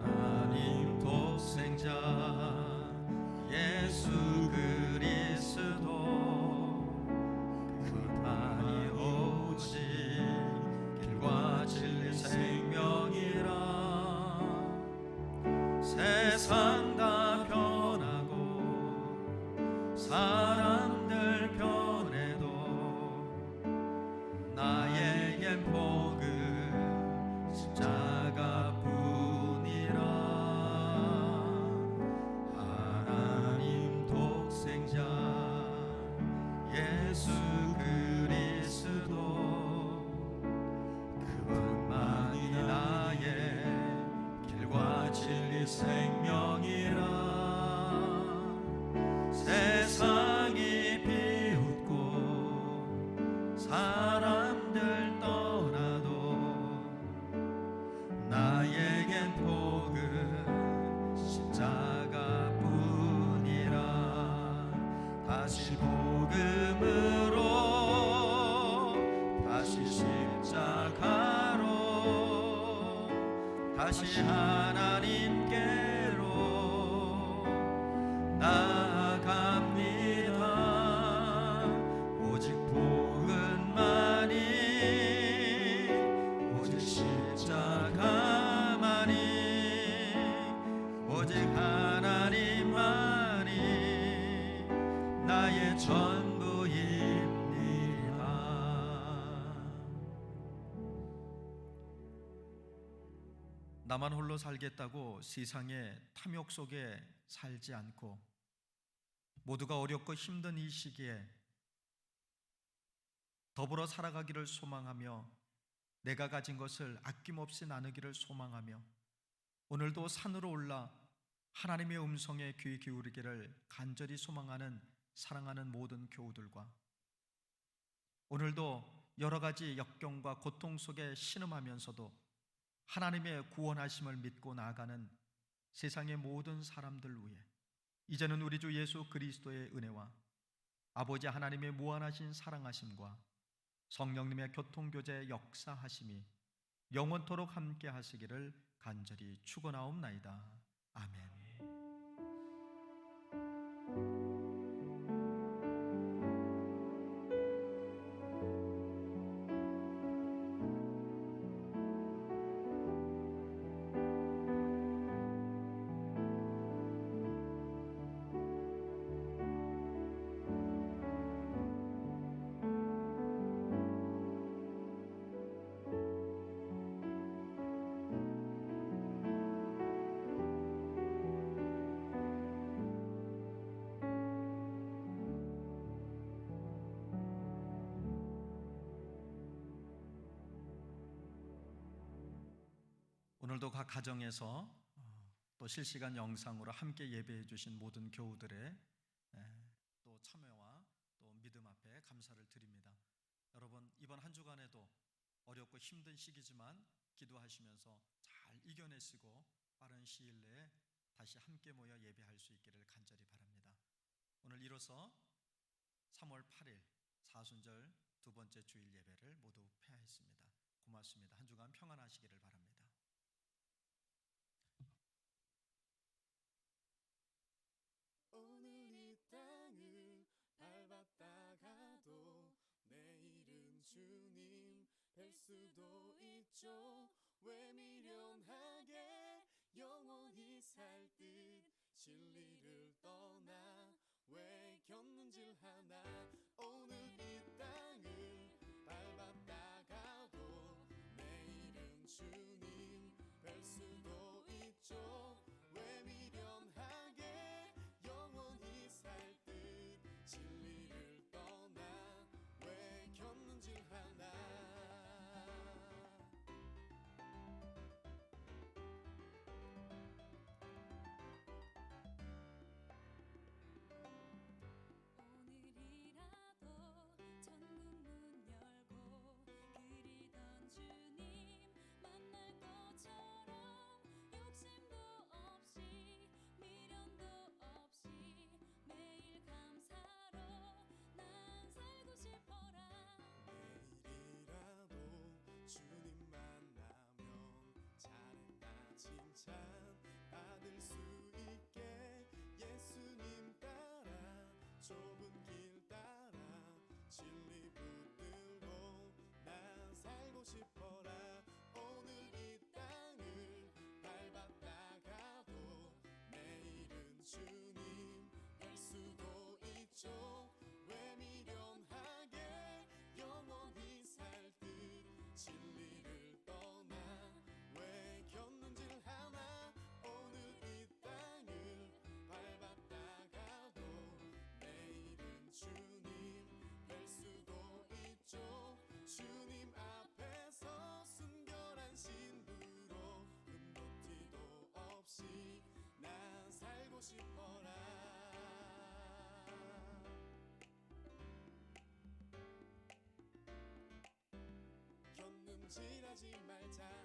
[SPEAKER 1] 하나님 독생자 예수 그리스도 그만이 오직 길과 진리 생명이라. 세상 다 변하고 사람들 변해도 나에겐 복음 십자가뿐이라. 하나님 독생자 예수 그리스도 그분만이 나의 길과 진리 생명이라. 세상이 비웃고 사람들 떠나도 나에겐 복음 십자가뿐이라. 다시 복음으로 다시 십자가로 다시 하나님께로 나아갑니다. 오직 복음만이 오직 십자가만이 오직 하나님만이 나의 전부입니다. 나만 홀로 살겠다고 세상의 탐욕 속에 살지 않고 모두가 어렵고 힘든 이 시기에 더불어 살아가기를 소망하며 내가 가진 것을 아낌없이 나누기를 소망하며 오늘도 산으로 올라 하나님의 음성에 귀 기울이기를 간절히 소망하는 사랑하는 모든 교우들과 오늘도 여러 가지 역경과 고통 속에 신음하면서도 하나님의 구원하심을 믿고 나아가는 세상의 모든 사람들 위해 이제는 우리 주 예수 그리스도의 은혜와 아버지 하나님의 무한하신 사랑하심과 성령님의 교통교제 역사하심이 영원토록 함께 하시기를 간절히 축원하옵나이다. 아멘. 오늘도 각 가정에서 또 실시간 영상으로 함께 예배해 주신 모든 교우들의 또 참여와 또 믿음 앞에 감사를 드립니다. 여러분, 이번 한 주간에도 어렵고 힘든 시기지만 기도하시면서 잘 이겨내시고 빠른 시일 내에 다시 함께 모여 예배할 수 있기를 간절히 바랍니다. 오늘 이로써 3월 8일 사순절 두 번째 주일 예배를 모두 폐하했습니다. 고맙습니다. 한 주간 평안하시기를 바랍니다.
[SPEAKER 3] 오늘 이 땅을 밟았다가도 내일은 주님 뵐 수도 있죠. 왜 미련하게 영원히 살 듯 진리를 떠나 왜 겪는질 하나. 오늘 이 땅을 밟았다가도 내일은 주님 뵐 수도 있죠. 왜 미련하게 영원히 살 듯 진리를 떠나 왜 겪는질 하나.
[SPEAKER 4] 오늘이라도 천국 문 열고 그리던 주님 만날 것처럼 욕심도 없이 미련도 없이 매일 감사로 난 살고 싶어라.
[SPEAKER 3] 내일이라도 주님 만나면 잘했다 칭찬 받을 수 있게 예수님 따라 좁은 길 따라 진리 붙들고 난 살고 싶어라. 오늘 이 땅을 밟았다가도 내일은 주님 뵐 수도 있죠. 왜 미련하게 영원히 살 듯 진리를 떠나 왜 겪는질 하나. 오늘 이 땅을 밟았다가도 내일은 주님 뵐 수도 있죠. 주님 앞에서 순결한 신부로 흠도 티도 없이 난 살고 싶어라. 겪는질하지 말자.